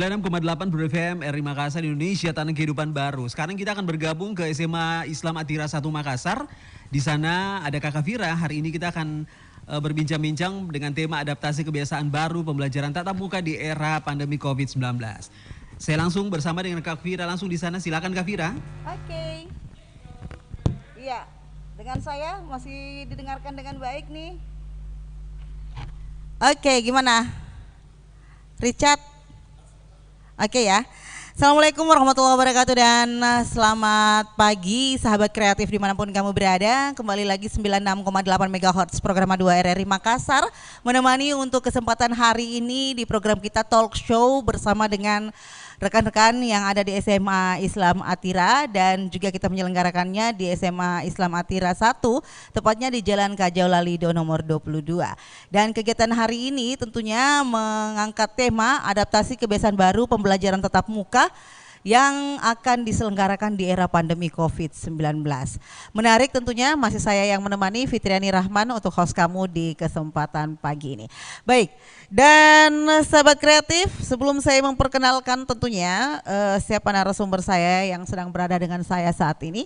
96,8 Bro FM RI Makassar Indonesia Tanah Kehidupan Baru. Sekarang kita akan bergabung ke SMA Islam Atira 1 Makassar. Di sana ada Kakak Fira. Hari ini kita akan berbincang-bincang dengan tema adaptasi kebiasaan baru pembelajaran tatap muka di era pandemi COVID-19. Saya langsung bersama dengan Kak Fira langsung di sana. Silakan Kak Fira. Oke. Iya, dengan saya masih didengarkan dengan baik nih. Oke, gimana? Richard? Oke ya. Assalamualaikum warahmatullahi wabarakatuh dan selamat pagi sahabat kreatif dimanapun kamu berada. Kembali lagi 96,8 MHz program 2 RRI Makassar menemani untuk kesempatan hari ini di program kita Talk Show bersama dengan rekan-rekan yang ada di SMA Islam Atira dan juga kita menyelenggarakannya di SMA Islam Atira 1, tepatnya di Jalan Kajau Lalido nomor 22. Dan kegiatan hari ini tentunya mengangkat tema adaptasi kebiasaan baru pembelajaran tatap muka yang akan diselenggarakan di era pandemi COVID-19. Menarik tentunya masih saya yang menemani Fitriani Rahman untuk host kamu di kesempatan pagi ini. Baik, dan sahabat kreatif sebelum saya memperkenalkan tentunya siapa narasumber saya yang sedang berada dengan saya saat ini.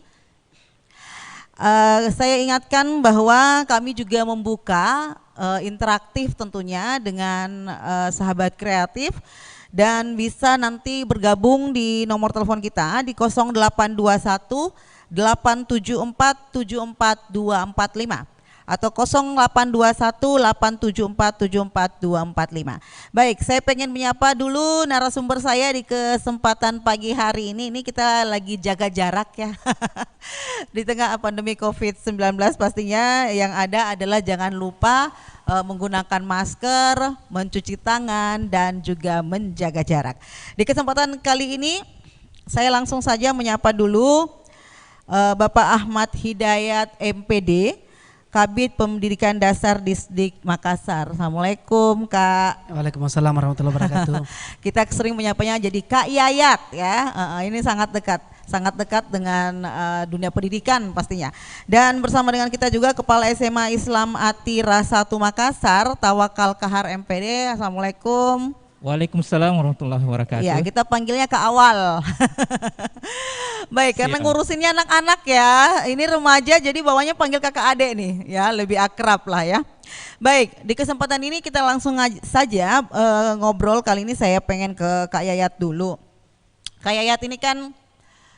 Saya ingatkan bahwa kami juga membuka interaktif tentunya dengan sahabat kreatif. Dan bisa nanti bergabung di nomor telepon kita di 0821 874 74245 atau 0821 874 74245. Baik, saya pengen menyapa dulu narasumber saya di kesempatan pagi hari ini. Ini kita lagi jaga jarak ya. Di tengah pandemi COVID-19 pastinya yang ada adalah jangan lupa menggunakan masker, mencuci tangan, dan juga menjaga jarak. Di kesempatan kali ini, saya langsung saja menyapa dulu Bapak Ahmad Hidayat MPD, Kabid Pendidikan Dasar Disdik Makassar. Assalamualaikum Kak. Waalaikumsalam warahmatullahi wabarakatuh. Kita sering menyapanya jadi Kak Yayat ya. Ini sangat dekat dengan dunia pendidikan pastinya. Dan bersama dengan kita juga Kepala SMA Islam Atira 1 Makassar, Tawakal Kahar MPD. Assalamualaikum. Waalaikumsalam warahmatullahi wabarakatuh. Ya, kita panggilnya Kak Awal. Baik, karena ngurusinnya anak-anak ya. Ini remaja jadi bawahnya panggil kakak adek nih ya, lebih akrab lah ya. Baik, di kesempatan ini kita langsung saja ngobrol. Kali ini saya pengen ke Kak Yayat dulu. Kak Yayat ini kan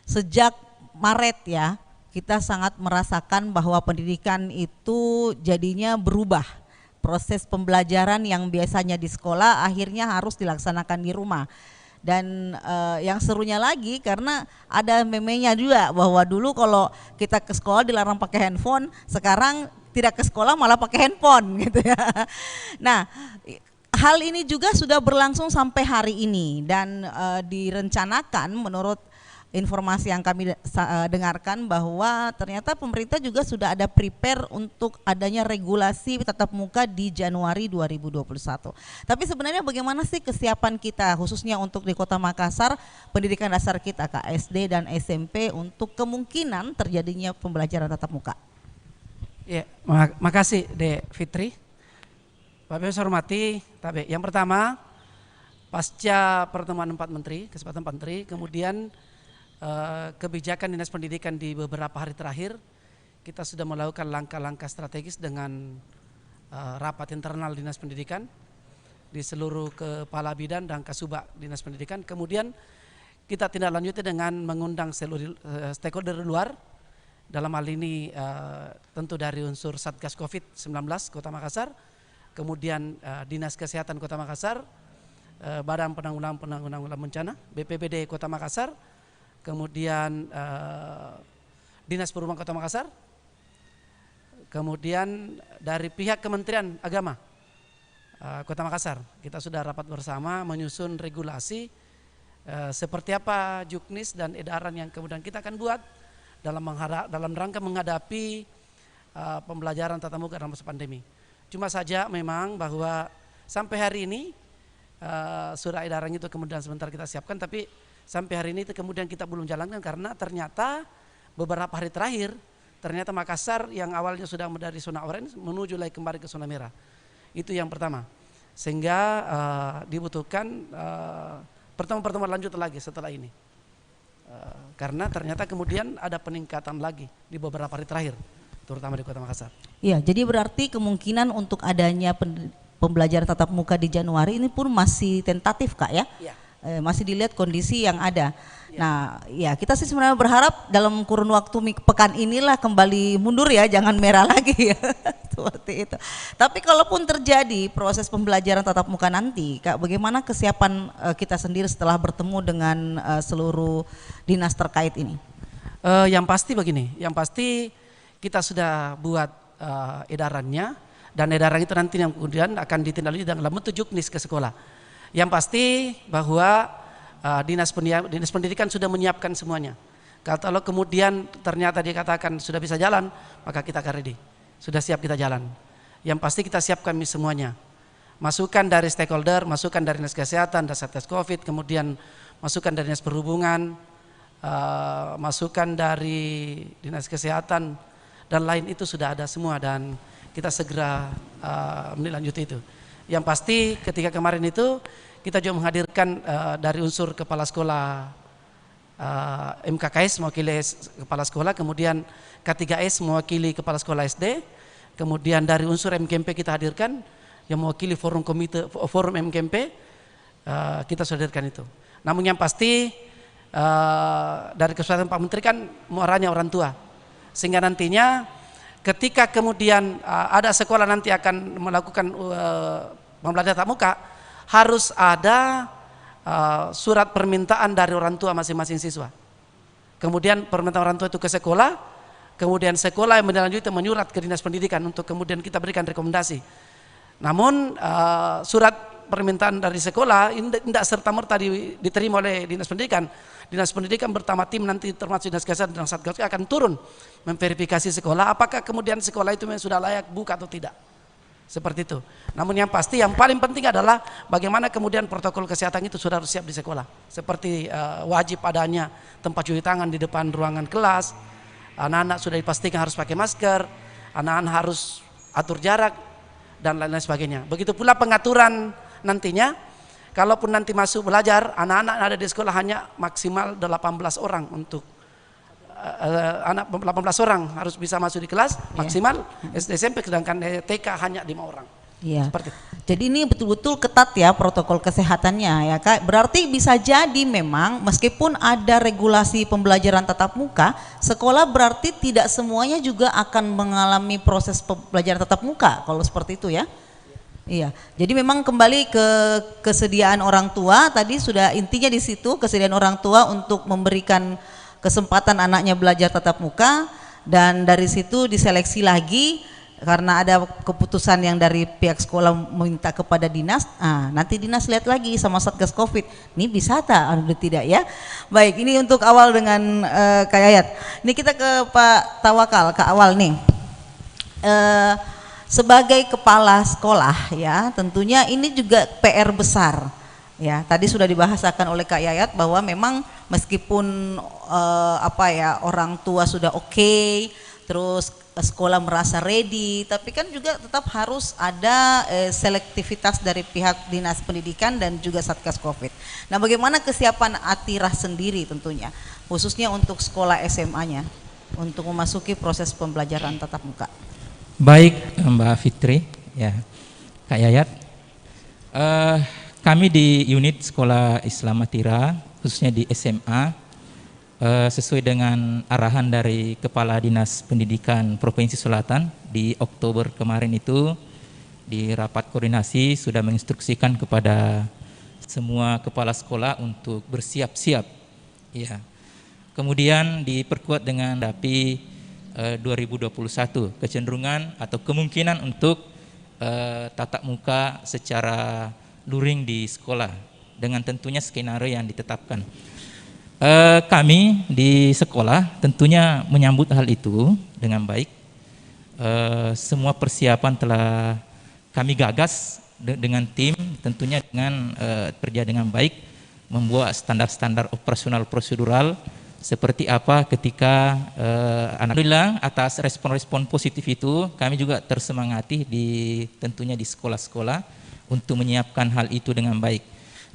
sejak Maret ya, kita sangat merasakan bahwa pendidikan itu jadinya berubah. Proses pembelajaran yang biasanya di sekolah akhirnya harus dilaksanakan di rumah. Dan yang serunya lagi karena ada memenya juga bahwa dulu kalau kita ke sekolah dilarang pakai handphone, sekarang tidak ke sekolah malah pakai handphone gitu ya. Nah, hal ini juga sudah berlangsung sampai hari ini dan direncanakan menurut informasi yang kami dengarkan bahwa ternyata pemerintah juga sudah ada prepare untuk adanya regulasi tatap muka di Januari 2021. Tapi sebenarnya bagaimana sih kesiapan kita khususnya untuk di Kota Makassar, pendidikan dasar kita Kak SD dan SMP untuk kemungkinan terjadinya pembelajaran tatap muka? Ya, makasih Dek Fitri. Bapak Ibu hormati, yang pertama pasca pertemuan kesempatan 4 menteri, kemudian kebijakan Dinas Pendidikan di beberapa hari terakhir kita sudah melakukan langkah-langkah strategis dengan rapat internal Dinas Pendidikan di seluruh kepala bidan dan kasubag Dinas Pendidikan. Kemudian kita tindak lanjuti dengan mengundang seluruh stakeholder luar, dalam hal ini tentu dari unsur Satgas COVID-19 Kota Makassar, kemudian Dinas Kesehatan Kota Makassar, Badan Penanggulangan Bencana BPBD Kota Makassar, kemudian Dinas Perhubungan Kota Makassar, kemudian dari pihak Kementerian Agama Kota Makassar. Kita sudah rapat bersama menyusun regulasi seperti apa juknis dan edaran yang kemudian kita akan buat dalam rangka menghadapi pembelajaran tatap muka dalam masa pandemi. Cuma saja memang bahwa sampai hari ini surat edaran itu kemudian sebentar kita siapkan, tapi sampai hari ini kemudian kita belum jalankan karena ternyata beberapa hari terakhir ternyata Makassar yang awalnya sudah dari zona oranye menuju lagi kembali ke zona merah. Itu yang pertama. Sehingga dibutuhkan pertemuan lanjut lagi setelah ini. Karena ternyata kemudian ada peningkatan lagi di beberapa hari terakhir, terutama di Kota Makassar. Iya, jadi berarti kemungkinan untuk adanya pembelajaran tatap muka di Januari ini pun masih tentatif, Kak, ya? Iya. Masih dilihat kondisi yang ada. Nah, ya kita sih sebenarnya berharap dalam kurun waktu pekan inilah kembali mundur ya, jangan merah lagi ya. Seperti itu. Tapi kalaupun terjadi proses pembelajaran tatap muka nanti, Kak, bagaimana kesiapan kita sendiri setelah bertemu dengan seluruh dinas terkait ini? Yang pasti begini, yang pasti kita sudah buat edarannya, dan edaran itu nanti yang kemudian akan ditindaklanjuti dalam bentuk juknis ke sekolah. Yang pasti bahwa dinas pendidikan sudah menyiapkan semuanya. Kalau kemudian ternyata dikatakan sudah bisa jalan, maka kita akan ready. Sudah siap kita jalan. Yang pasti kita siapkan semuanya. Masukan dari stakeholder, masukan dari dinas kesehatan, dari Satgas Covid, kemudian masukan dari dinas perhubungan, masukan dari dinas kesehatan, dan lain itu sudah ada semua, dan kita segera menindaklanjuti itu. Yang pasti ketika kemarin itu kita juga menghadirkan dari unsur kepala sekolah MKKS mewakili kepala sekolah, kemudian K3S mewakili kepala sekolah SD, kemudian dari unsur MKMP kita hadirkan yang mewakili forum MKMP, kita sudah hadirkan itu. Namun yang pasti dari kesepakatan Pak Menteri kan muaranya orang tua, sehingga nantinya ketika kemudian ada sekolah nanti akan melakukan pembelajaran tatap muka, harus ada surat permintaan dari orang tua masing-masing siswa. Kemudian permintaan orang tua itu ke sekolah, kemudian sekolah yang menindaklanjuti menyurat ke dinas pendidikan untuk kemudian kita berikan rekomendasi. Namun surat permintaan dari sekolah ini tidak serta-merta diterima oleh dinas pendidikan. Dinas pendidikan bersama tim nanti termasuk dinas kesehatan dan Satgas akan turun memverifikasi sekolah apakah kemudian sekolah itu memang sudah layak buka atau tidak. Seperti itu. Namun yang pasti yang paling penting adalah bagaimana kemudian protokol kesehatan itu sudah harus siap di sekolah. Seperti wajib adanya tempat cuci tangan di depan ruangan kelas, anak-anak sudah dipastikan harus pakai masker, anak-anak harus atur jarak, dan lain-lain sebagainya. Begitu pula pengaturan nantinya, kalaupun nanti masuk belajar, anak-anak ada di sekolah hanya maksimal 18 orang untuk anak 18 orang harus bisa masuk di kelas maksimal SD SMP, sedangkan TK hanya 5 orang. Iya. Seperti itu. Jadi ini betul-betul ketat ya protokol kesehatannya ya Kak. Berarti bisa jadi memang meskipun ada regulasi pembelajaran tatap muka, sekolah berarti tidak semuanya juga akan mengalami proses pembelajaran tatap muka kalau seperti itu ya. Iya. Jadi memang kembali ke kesediaan orang tua, tadi sudah intinya di situ, kesediaan orang tua untuk memberikan kesempatan anaknya belajar tatap muka, dan dari situ diseleksi lagi karena ada keputusan yang dari pihak sekolah meminta kepada dinas. Nanti dinas lihat lagi sama Satgas Covid, ini bisa tak atau tidak ya. Baik, ini untuk awal dengan Kak Yayat. Ini kita ke Pak Tawakal ke awal nih. Sebagai kepala sekolah ya, tentunya ini juga PR besar. Ya, tadi sudah dibahasakan oleh Kak Yayat bahwa memang meskipun orang tua sudah oke, terus sekolah merasa ready, tapi kan juga tetap harus ada selektivitas dari pihak dinas pendidikan dan juga Satgas Covid. Nah, bagaimana kesiapan Atirah sendiri tentunya, khususnya untuk sekolah SMA-nya untuk memasuki proses pembelajaran tatap muka? Baik Mbak Fitri, ya Kak Yayat. Kami di unit Sekolah Islam Atirah, khususnya di SMA, sesuai dengan arahan dari Kepala Dinas Pendidikan Provinsi Selatan di Oktober kemarin itu, di rapat koordinasi sudah menginstruksikan kepada semua kepala sekolah untuk bersiap-siap. Ya. Kemudian diperkuat dengan DAPI 2021, kecenderungan atau kemungkinan untuk tatap muka secara luring di sekolah dengan tentunya skenario yang ditetapkan. Kami di sekolah tentunya menyambut hal itu dengan baik. Semua persiapan telah kami gagas dengan tim, tentunya dengan kerja dengan baik, membuat standar-standar operasional prosedural seperti apa ketika alhamdulillah atas respon-respon positif itu kami juga tersemangati tentunya di sekolah-sekolah untuk menyiapkan hal itu dengan baik.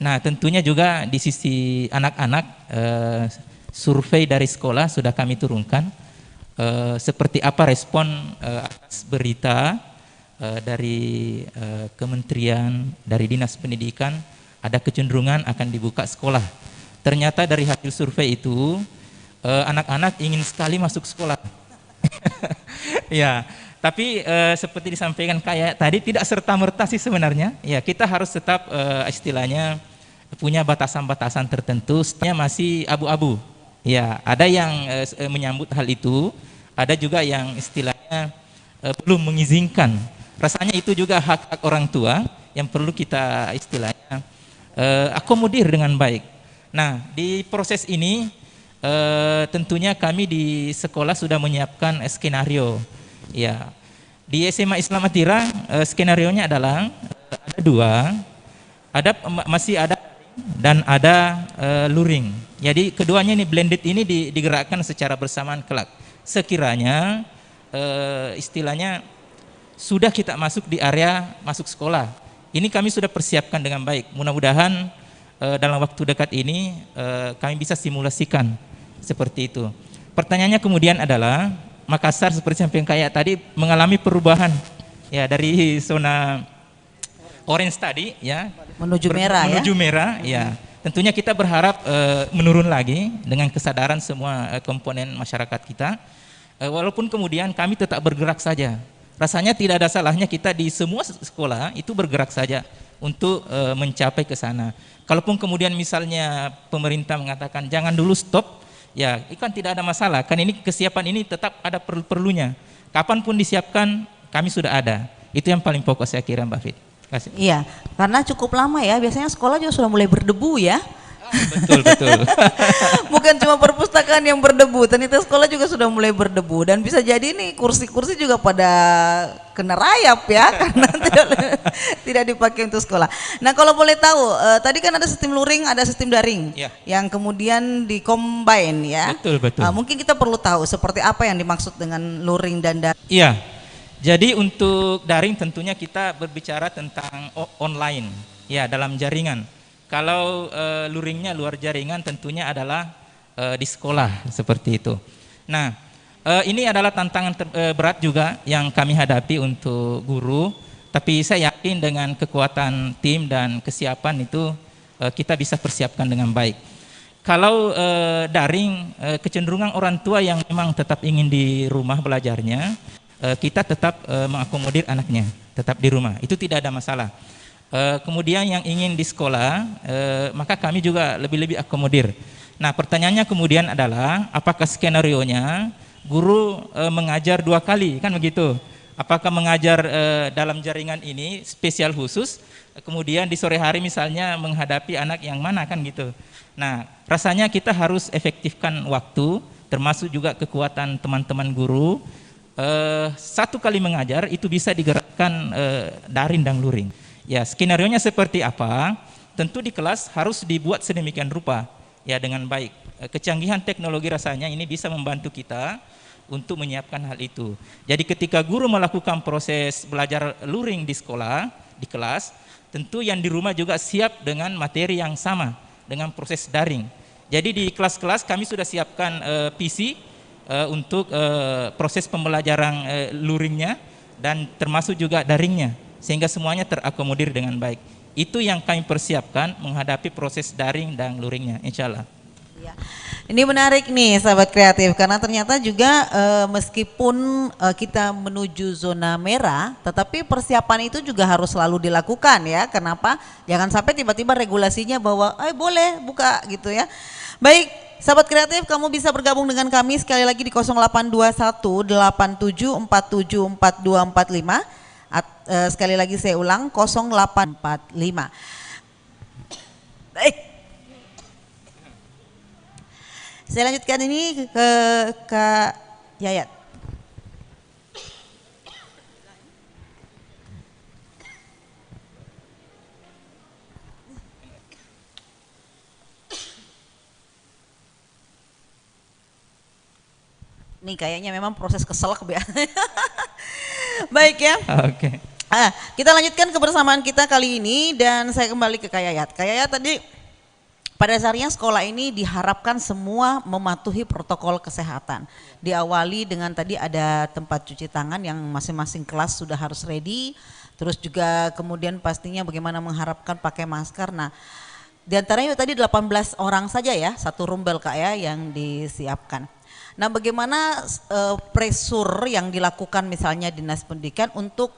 Nah, tentunya juga di sisi anak-anak, survei dari sekolah sudah kami turunkan. Seperti apa respon atas berita dari kementerian, dari dinas pendidikan, ada kecenderungan akan dibuka sekolah. Ternyata dari hasil survei itu, anak-anak ingin sekali masuk sekolah. Ya, tapi seperti disampaikan kayak tadi, tidak serta-merta sih sebenarnya. Ya, kita harus tetap istilahnya punya batasan-batasan tertentu, setidaknya masih abu-abu. Ya, ada yang menyambut hal itu, ada juga yang istilahnya belum mengizinkan. Rasanya itu juga hak-hak orang tua yang perlu kita istilahnya akomodir dengan baik. Nah, di proses ini tentunya kami di sekolah sudah menyiapkan skenario. Ya, di SMA Islam Atira skenarionya adalah ada dua, masih ada dan ada luring. Jadi keduanya ini blended ini digerakkan secara bersamaan kelak. Sekiranya istilahnya sudah kita masuk di area masuk sekolah, ini kami sudah persiapkan dengan baik. Mudah-mudahan dalam waktu dekat ini kami bisa simulasikan seperti itu. Pertanyaannya kemudian adalah Makassar seperti yang kayak tadi mengalami perubahan ya dari zona orange tadi ya Menuju merah ya. menuju merah ya. Tentunya kita berharap menurun lagi dengan kesadaran semua komponen masyarakat kita. Walaupun kemudian kami tetap bergerak saja. Rasanya tidak ada salahnya kita di semua sekolah itu bergerak saja untuk mencapai ke sana. Kalaupun kemudian misalnya pemerintah mengatakan jangan dulu stop, ya itu kan tidak ada masalah. Kan ini kesiapan ini tetap ada perlunya. Kapanpun disiapkan kami sudah ada. Itu yang paling pokok saya kira Mbak Fit. Kasih. Iya, karena cukup lama ya, biasanya sekolah juga sudah mulai berdebu ya. Betul. Bukan cuma perpustakaan yang berdebu, ternyata sekolah juga sudah mulai berdebu. Dan bisa jadi nih kursi-kursi juga pada kena rayap ya, karena tidak dipakai untuk sekolah. Nah kalau boleh tahu, tadi kan ada sistem luring, ada sistem daring, Ya. yang kemudian di-combine ya. Betul. Mungkin kita perlu tahu seperti apa yang dimaksud dengan luring dan daring. Iya. Jadi untuk daring tentunya kita berbicara tentang online, ya dalam jaringan. Kalau luringnya luar jaringan tentunya adalah di sekolah seperti itu. Nah, ini adalah tantangan berat juga yang kami hadapi untuk guru. Tapi saya yakin dengan kekuatan tim dan kesiapan itu kita bisa persiapkan dengan baik. Kalau daring, kecenderungan orang tua yang memang tetap ingin di rumah belajarnya, kita tetap mengakomodir anaknya, tetap di rumah. Itu tidak ada masalah. Kemudian yang ingin di sekolah, maka kami juga lebih-lebih akomodir. Nah pertanyaannya kemudian adalah, apakah skenarionya guru mengajar 2 kali, kan begitu? Apakah mengajar dalam jaringan ini spesial khusus, kemudian di sore hari misalnya menghadapi anak yang mana, kan gitu. Nah rasanya kita harus efektifkan waktu, termasuk juga kekuatan teman-teman guru. 1 kali mengajar itu bisa digerakkan daring dan luring. Ya, skenarionya seperti apa? Tentu di kelas harus dibuat sedemikian rupa ya dengan baik. Kecanggihan teknologi rasanya ini bisa membantu kita untuk menyiapkan hal itu. Jadi ketika guru melakukan proses belajar luring di sekolah, di kelas, tentu yang di rumah juga siap dengan materi yang sama dengan proses daring. Jadi di kelas-kelas kami sudah siapkan PC untuk proses pembelajaran luringnya dan termasuk juga daringnya, sehingga semuanya terakomodir dengan baik. Itu yang kami persiapkan menghadapi proses daring dan luringnya, insya Allah. Ya. Ini menarik nih sahabat kreatif, karena ternyata juga meskipun kita menuju zona merah, tetapi persiapan itu juga harus selalu dilakukan ya. Kenapa? Jangan sampai tiba-tiba regulasinya bahwa boleh buka gitu ya. Baik, sahabat kreatif, kamu bisa bergabung dengan kami sekali lagi di 0821 8747 4245. Sekali lagi saya ulang 0845. Baik. Saya lanjutkan ini ke Kak Yayat. Nih kayaknya memang proses keselak ya. Baik ya. Oke. Kita lanjutkan kebersamaan kita kali ini dan saya kembali ke Kak Yayat. Kak Yayat tadi pada dasarnya sekolah ini diharapkan semua mematuhi protokol kesehatan. Diawali dengan tadi ada tempat cuci tangan yang masing-masing kelas sudah harus ready. Terus juga kemudian pastinya bagaimana mengharapkan pakai masker. Nah, di antaranya tadi 18 orang saja ya, satu rumbel Kak ya yang disiapkan. Nah, bagaimana pressure yang dilakukan misalnya Dinas Pendidikan untuk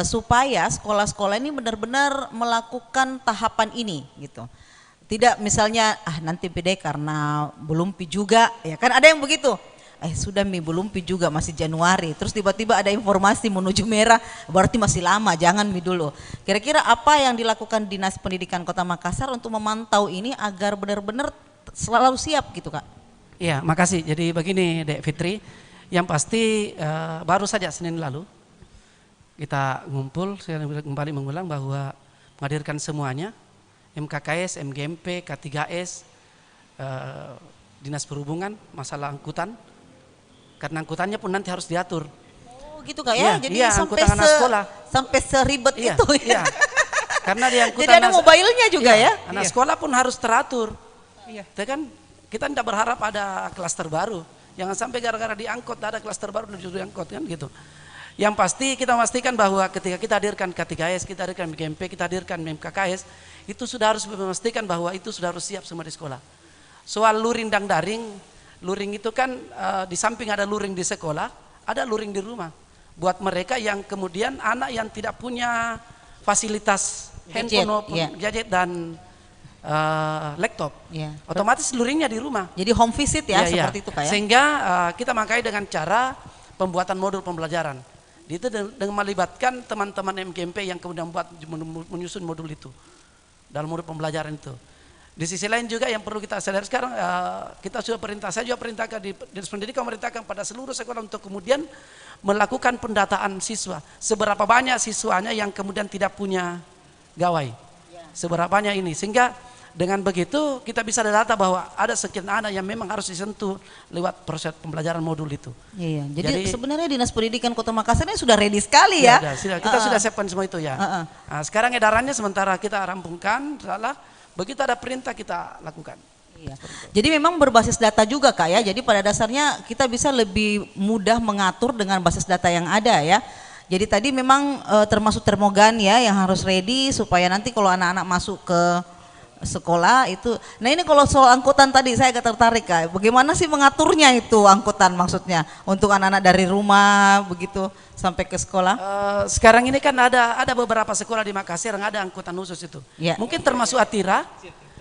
supaya sekolah-sekolah ini benar-benar melakukan tahapan ini gitu. Tidak misalnya nanti pede karena belum pi juga, ya kan ada yang begitu. Sudah belum pi juga masih Januari, terus tiba-tiba ada informasi menuju merah, berarti masih lama, jangan mi dulu. Kira-kira apa yang dilakukan Dinas Pendidikan Kota Makassar untuk memantau ini agar benar-benar selalu siap gitu Kak? Iya, makasih. Jadi begini Dek Fitri, yang pasti baru saja Senin lalu kita ngumpul, saya kembali mengulang bahwa menghadirkan semuanya, MKKS, MGMP, K3S, Dinas Perhubungan, masalah angkutan, karena angkutannya pun nanti harus diatur. Oh gitu Kak ya, jadi sampai seribet iya, itu ya. Iya. Karena di angkutan jadi ada mobilenya juga iya, ya. Anak sekolah pun harus teratur. Iya. Kan kita tidak berharap ada klaster baru. Jangan sampai gara-gara diangkut ada klaster baru menuju diangkut kan gitu. Yang pasti kita memastikan bahwa ketika kita hadirkan K3S, kita hadirkan MGMP, kita hadirkan MKKS, itu sudah harus memastikan bahwa itu sudah harus siap semua di sekolah. Soal luring dan daring, luring itu kan di samping ada luring di sekolah, ada luring di rumah. Buat mereka yang kemudian anak yang tidak punya fasilitas handphone maupun gadget dan laptop, otomatis luringnya di rumah. Jadi home visit ya, seperti itu Kak ya. Sehingga kita makai dengan cara pembuatan modul pembelajaran. Itu dengan melibatkan teman-teman MGMP yang kemudian menyusun modul itu dalam modul pembelajaran itu. Di sisi lain juga yang perlu kita sadari sekarang, kita sudah saya juga perintahkan di Dinas Pendidikan memerintahkan pada seluruh sekolah untuk kemudian melakukan pendataan siswa. Seberapa banyak siswanya yang kemudian tidak punya gawai, seberapa banyak ini, sehingga dengan begitu kita bisa data bahwa ada sekian anak yang memang harus disentuh lewat proses pembelajaran modul itu. Iya, jadi sebenarnya Dinas Pendidikan Kota Makassar ini sudah ready sekali ya. Kita sudah siapkan semua itu ya. Nah, sekarang edarannya sementara kita rampungkan, begitu ada perintah kita lakukan. Iya. Jadi memang berbasis data juga Kak ya. Jadi pada dasarnya kita bisa lebih mudah mengatur dengan basis data yang ada ya. Jadi tadi memang termasuk termogan ya yang harus ready supaya nanti kalau anak-anak masuk ke sekolah itu. Nah ini kalau soal angkutan tadi saya agak tertarik Kak. Bagaimana sih mengaturnya itu angkutan maksudnya untuk anak-anak dari rumah begitu sampai ke sekolah? Sekarang ini kan ada beberapa sekolah di Makassar yang ada angkutan khusus itu. Ya. Mungkin termasuk Atira.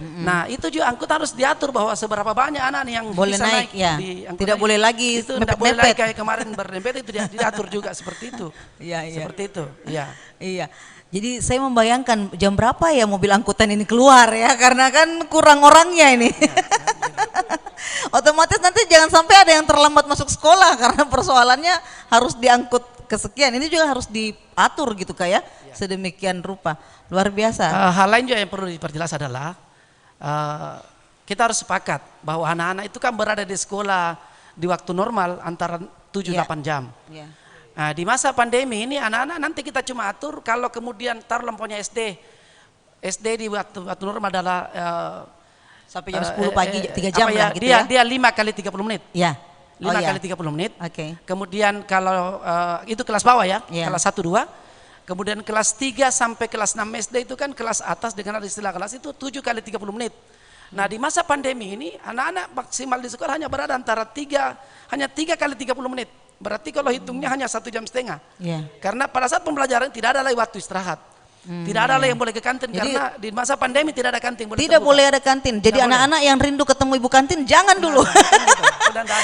Nah itu juga angkutan harus diatur bahwa seberapa banyak anak yang boleh bisa naik ya. Di angkutan. Tidak boleh lagi itu tidak boleh lagi kayak kemarin berdempet itu diatur juga seperti itu. Iya. Seperti itu. Iya. Iya. Jadi saya membayangkan jam berapa ya mobil angkutan ini keluar ya, karena kan kurang orangnya ini. Otomatis nanti jangan sampai ada yang terlambat masuk sekolah karena persoalannya harus diangkut kesekian. Ini juga harus diatur gitu Kak ya, sedemikian rupa. Luar biasa. Hal lain juga yang perlu diperjelas adalah kita harus sepakat bahwa anak-anak itu kan berada di sekolah di waktu normal antara 7-8 jam. Nah, di masa pandemi ini anak-anak nanti kita cuma atur kalau kemudian taruh lampunya SD di waktu normal adalah sampai jam 10 pagi 3 jam lah gitu ya. Dia 5 kali 30 menit. Iya. 5 kali 30 menit. Oke. Kemudian kalau itu kelas bawah ya, kelas 1 2. Kemudian kelas 3 sampai kelas 6 SD itu kan kelas atas dengan ada istilah kelas itu 7 kali 30 menit. Nah, di masa pandemi ini anak-anak maksimal di sekolah hanya berada antara 3 kali 30 menit. Berarti kalau hitungnya hanya 1,5 jam. Karena pada saat pembelajaran tidak ada lagi waktu istirahat. Tidak ada lagi yang boleh ke kantin. Jadi, karena di masa pandemi tidak ada kantin. Tidak boleh ada kantin. Jadi anak-anak yang rindu ketemu ibu kantin jangan dulu.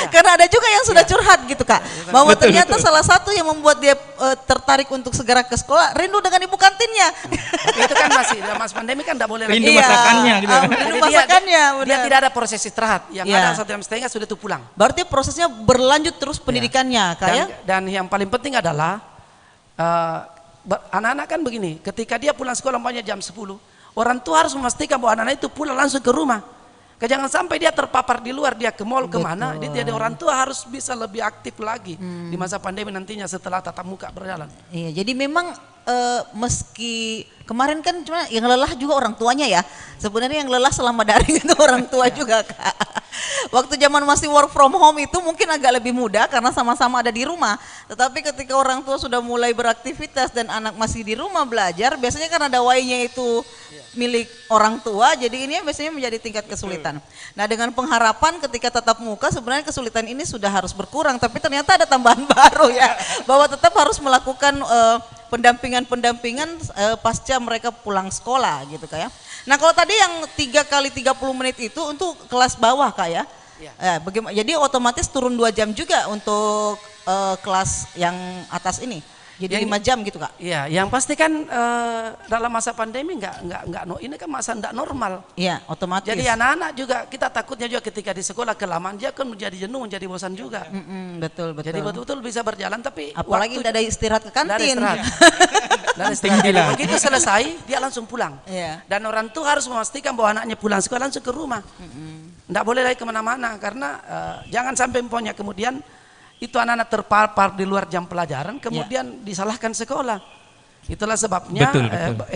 Karena ada juga yang sudah curhat gitu Kak. Bahwa ternyata salah satu yang membuat dia tertarik untuk segera ke sekolah rindu dengan ibu kantinnya. Tapi itu kan masih dalam masa pandemi kan tidak boleh rindu masakannya gitu. Rindu masakannya. Dia tidak ada proses istirahat. Yang ada 1,5 jam sudah itu pulang. Berarti prosesnya berlanjut terus pendidikannya Kak ya. Dan yang paling penting adalah anak-anak kan begini, ketika dia pulang sekolah umpamanya jam 10, orang tua harus memastikan bahwa anak-anak itu pulang langsung ke rumah. Jangan sampai dia terpapar di luar, dia ke mall kemana, Betul. dia jadi orang tua harus bisa lebih aktif lagi di masa pandemi nantinya setelah tatap muka berjalan. Iya, jadi memang meski kemarin kan cuma yang lelah juga orang tuanya ya. Sebenarnya yang lelah selama daring itu orang tua juga, Kak. Waktu zaman masih work from home itu mungkin agak lebih mudah karena sama-sama ada di rumah. Tetapi ketika orang tua sudah mulai beraktivitas dan anak masih di rumah belajar, biasanya kan ada Y-nya itu milik orang tua, jadi ini biasanya menjadi tingkat kesulitan. Nah, dengan pengharapan ketika tatap muka sebenarnya kesulitan ini sudah harus berkurang, tapi ternyata ada tambahan baru ya, bahwa tetap harus melakukan pendampingan pasca mereka pulang sekolah gitu Kak ya. Nah, kalau tadi yang 3 kali 30 menit itu untuk kelas bawah Kak ya. Bagaimana? Jadi otomatis turun 2 jam juga untuk kelas yang atas ini. Jadi 5 jam gitu Kak. Iya, yang pasti kan dalam masa pandemi ini kan masa enggak normal. Iya, otomatis. Jadi anak-anak juga kita takutnya juga ketika di sekolah kelamaan dia kan menjadi jenuh, menjadi bosan juga. Betul. Jadi betul-betul bisa berjalan tapi apalagi tidak ada istirahat ke kantin. Jadi begitu selesai dia langsung pulang. Iya. Dan orang tua harus memastikan bahwa anaknya pulang sekolah langsung ke rumah. Nggak boleh lagi kemana-mana karena jangan sampai emponya kemudian itu anak-anak terpapar di luar jam pelajaran kemudian disalahkan sekolah. Itulah sebabnya Betul.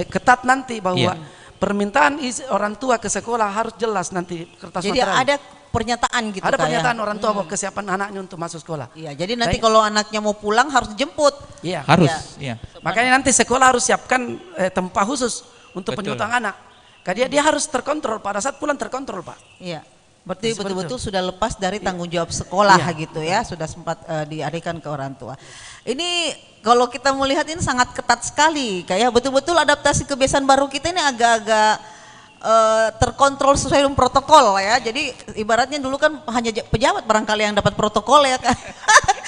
ketat nanti bahwa permintaan orang tua ke sekolah harus jelas nanti kertas Jadi materai. ada pernyataan gitu Ada Kak, pernyataan ya? orang tua bahwa kesiapan anaknya untuk masuk sekolah. Iya, jadi nanti kalau anaknya mau pulang harus dijemput. Iya. Harus. Ya. Iya. Makanya nanti sekolah harus siapkan tempat khusus untuk Betul. penjemputan anak. Karena dia harus terkontrol pada saat pulang terkontrol Pak. Iya. Berarti Seperti betul-betul sudah lepas dari tanggung jawab sekolah Iya. gitu ya, sudah sempat dialihkan ke orang tua. Ini kalau kita melihat ini sangat ketat sekali, kayak betul-betul adaptasi kebiasaan baru kita ini agak-agak terkontrol sesuai dengan protokol ya. Jadi ibaratnya dulu kan hanya pejabat barangkali yang dapat protokol ya kan.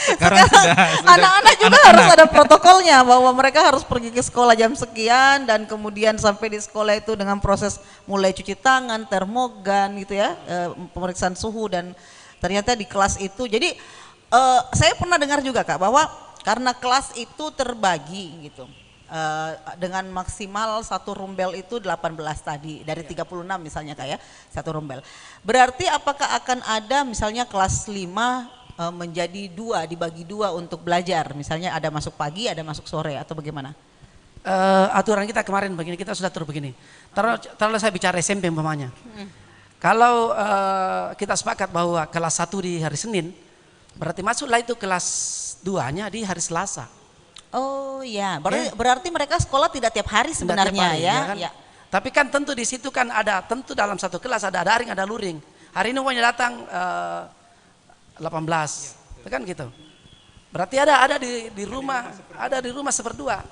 Sekarang sudah Anak-anak juga harus ada protokolnya bahwa mereka harus pergi ke sekolah jam sekian dan kemudian sampai di sekolah itu dengan proses mulai cuci tangan, termogan gitu ya, pemeriksaan suhu dan ternyata di kelas itu. Jadi saya pernah dengar juga Kak bahwa karena kelas itu terbagi gitu. Dengan maksimal satu rumbel itu 18 tadi dari 36 misalnya Kak ya, satu rumbel. Berarti apakah akan ada misalnya kelas 5 menjadi 2, dibagi 2 untuk belajar, misalnya ada masuk pagi, ada masuk sore atau bagaimana? Aturan kita kemarin begini, kita sudah atur begini. Taruhlah saya bicara SMP umpamanya. Kalau kita sepakat bahwa kelas 1 di hari Senin, berarti masuklah itu kelas 2-nya di hari Selasa. Oh ya, berarti mereka sekolah tidak tiap hari sebenarnya Tidak tiap hari, ya. kan? Ya. Tapi kan tentu di situ kan ada, tentu dalam satu kelas ada daring, ada luring. Hari ini umpamanya datang 18, itu kan gitu. Berarti ada di rumah seperdua.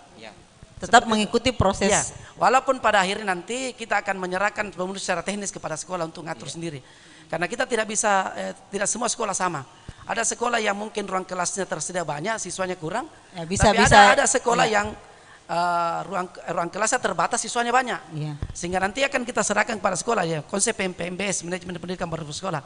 Tetap mengikuti proses. Ya, walaupun pada akhirnya nanti kita akan menyerahkan pemenuh secara teknis kepada sekolah untuk ngatur sendiri. Karena kita tidak bisa, tidak semua sekolah sama. Ada sekolah yang mungkin ruang kelasnya tersedia banyak, siswanya kurang. Ya, bisa, tapi bisa. ada sekolah yang ruang kelasnya terbatas, siswanya banyak. Iya. Sehingga nanti akan kita serahkan kepada sekolah ya. Konsep PMBS, manajemen pendidikan bersekolah.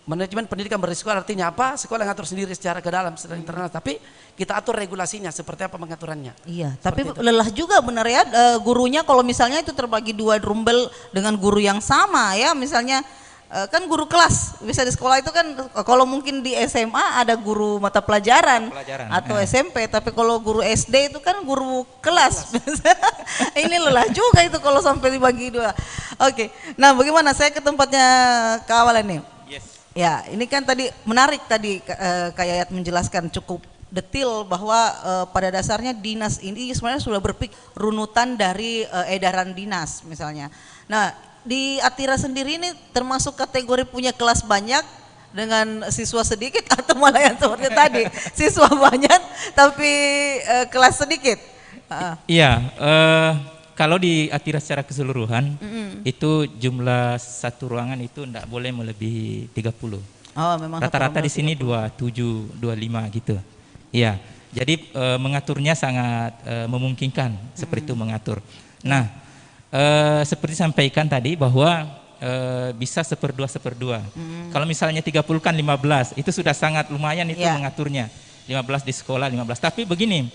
Manajemen pendidikan bersekolah artinya apa? Sekolah ngatur sendiri secara ke dalam, secara internal. Tapi kita atur regulasinya seperti apa pengaturannya. Iya, tapi lelah juga benar ya gurunya kalau misalnya itu terbagi 2 rumbel dengan guru yang sama ya, misalnya kan guru kelas bisa di sekolah itu kan kalau mungkin di SMA ada guru mata pelajaran atau SMP, tapi kalau guru SD itu kan guru kelas. Ini lelah juga itu kalau sampai dibagi 2. Oke, nah bagaimana saya ke tempatnya Kak Awal ini? Ya, ini kan tadi menarik tadi Kak Yayat menjelaskan cukup detil bahwa pada dasarnya dinas ini sebenarnya sudah berpikir runutan dari edaran dinas misalnya. Nah, di Atira sendiri ini termasuk kategori punya kelas banyak dengan siswa sedikit atau malah yang seperti tadi siswa banyak tapi kelas sedikit? Iya, kalau di Atira secara keseluruhan itu jumlah satu ruangan itu tidak boleh melebihi 30. Oh, memang rata-rata di sini 27, 25 gitu. Iya, jadi mengaturnya sangat memungkinkan seperti itu mengatur. Nah, seperti sampaikan tadi bahwa bisa 1/2. Kalau misalnya 30 kan 15, itu sudah sangat lumayan itu mengaturnya. 15 di sekolah, 15. Tapi begini,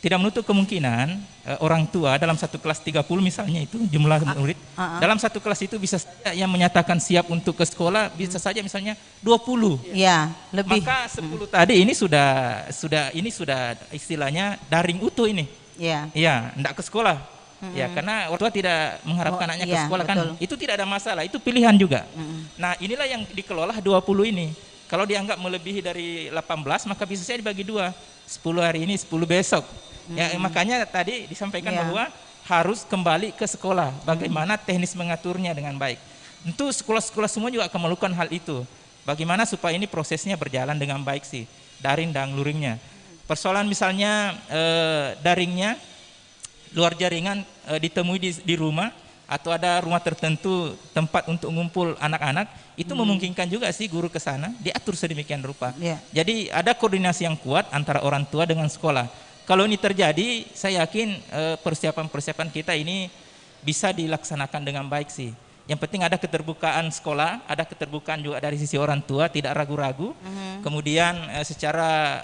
tidak menutup kemungkinan orang tua dalam satu kelas 30 misalnya itu jumlah murid, dalam satu kelas itu bisa saja yang menyatakan siap untuk ke sekolah bisa saja misalnya 20. Ya, lebih. Maka 10 tadi ini sudah istilahnya daring utuh ini. Ya. Iya, enggak ke sekolah. Ya, karena orang tua tidak mengharapkan anaknya ke sekolah kan. Itu tidak ada masalah, itu pilihan juga. Nah, inilah yang dikelola 20 ini. Kalau dianggap melebihi dari 18 maka bisa saja dibagi 2. 10 hari ini, 10 besok. Ya, makanya tadi disampaikan bahwa harus kembali ke sekolah. Bagaimana teknis mengaturnya dengan baik. Tentu sekolah-sekolah semua juga akan melakukan hal itu. Bagaimana supaya ini prosesnya berjalan dengan baik sih. Daring dan luringnya. Persoalan misalnya daringnya, luar jaringan ditemui di rumah. Atau ada rumah tertentu tempat untuk ngumpul anak-anak, itu memungkinkan juga sih guru ke sana, diatur sedemikian rupa. Jadi ada koordinasi yang kuat antara orang tua dengan sekolah. Kalau ini terjadi, saya yakin persiapan-persiapan kita ini bisa dilaksanakan dengan baik sih. Yang penting ada keterbukaan sekolah, ada keterbukaan juga dari sisi orang tua, tidak ragu-ragu. Kemudian secara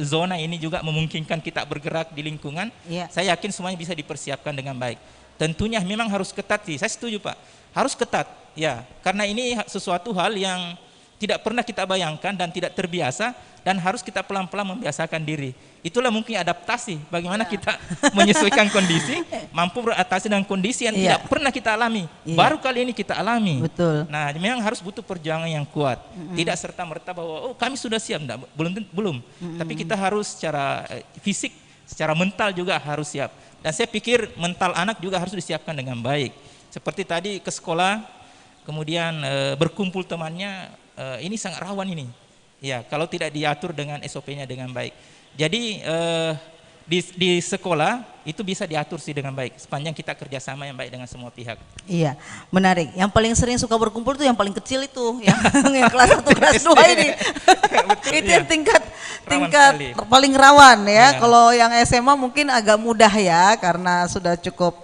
zona ini juga memungkinkan kita bergerak di lingkungan. Saya yakin semuanya bisa dipersiapkan dengan baik. Tentunya memang harus ketat sih, saya setuju Pak. Harus ketat, ya. Karena ini sesuatu hal yang tidak pernah kita bayangkan dan tidak terbiasa dan harus kita pelan-pelan membiasakan diri. Itulah mungkin adaptasi, bagaimana kita menyesuaikan kondisi, mampu beradaptasi dengan kondisi yang tidak pernah kita alami. Baru kali ini kita alami. Betul. Nah, memang harus butuh perjuangan yang kuat. Tidak serta-merta bahwa kami sudah siap, enggak, belum. Tapi kita harus secara fisik, secara mental juga harus siap. Dan saya pikir mental anak juga harus disiapkan dengan baik. Seperti tadi ke sekolah, kemudian berkumpul temannya, ini sangat rawan ini. Ya, kalau tidak diatur dengan SOP-nya dengan baik. Jadi di sekolah itu bisa diatur sih dengan baik sepanjang kita kerjasama yang baik dengan semua pihak. Iya, menarik. Yang paling sering suka berkumpul tuh yang paling kecil itu, yang kelas 1, kelas 2 ini. Itu yang tingkat paling rawan ya. Kalau yang SMA mungkin agak mudah ya karena sudah cukup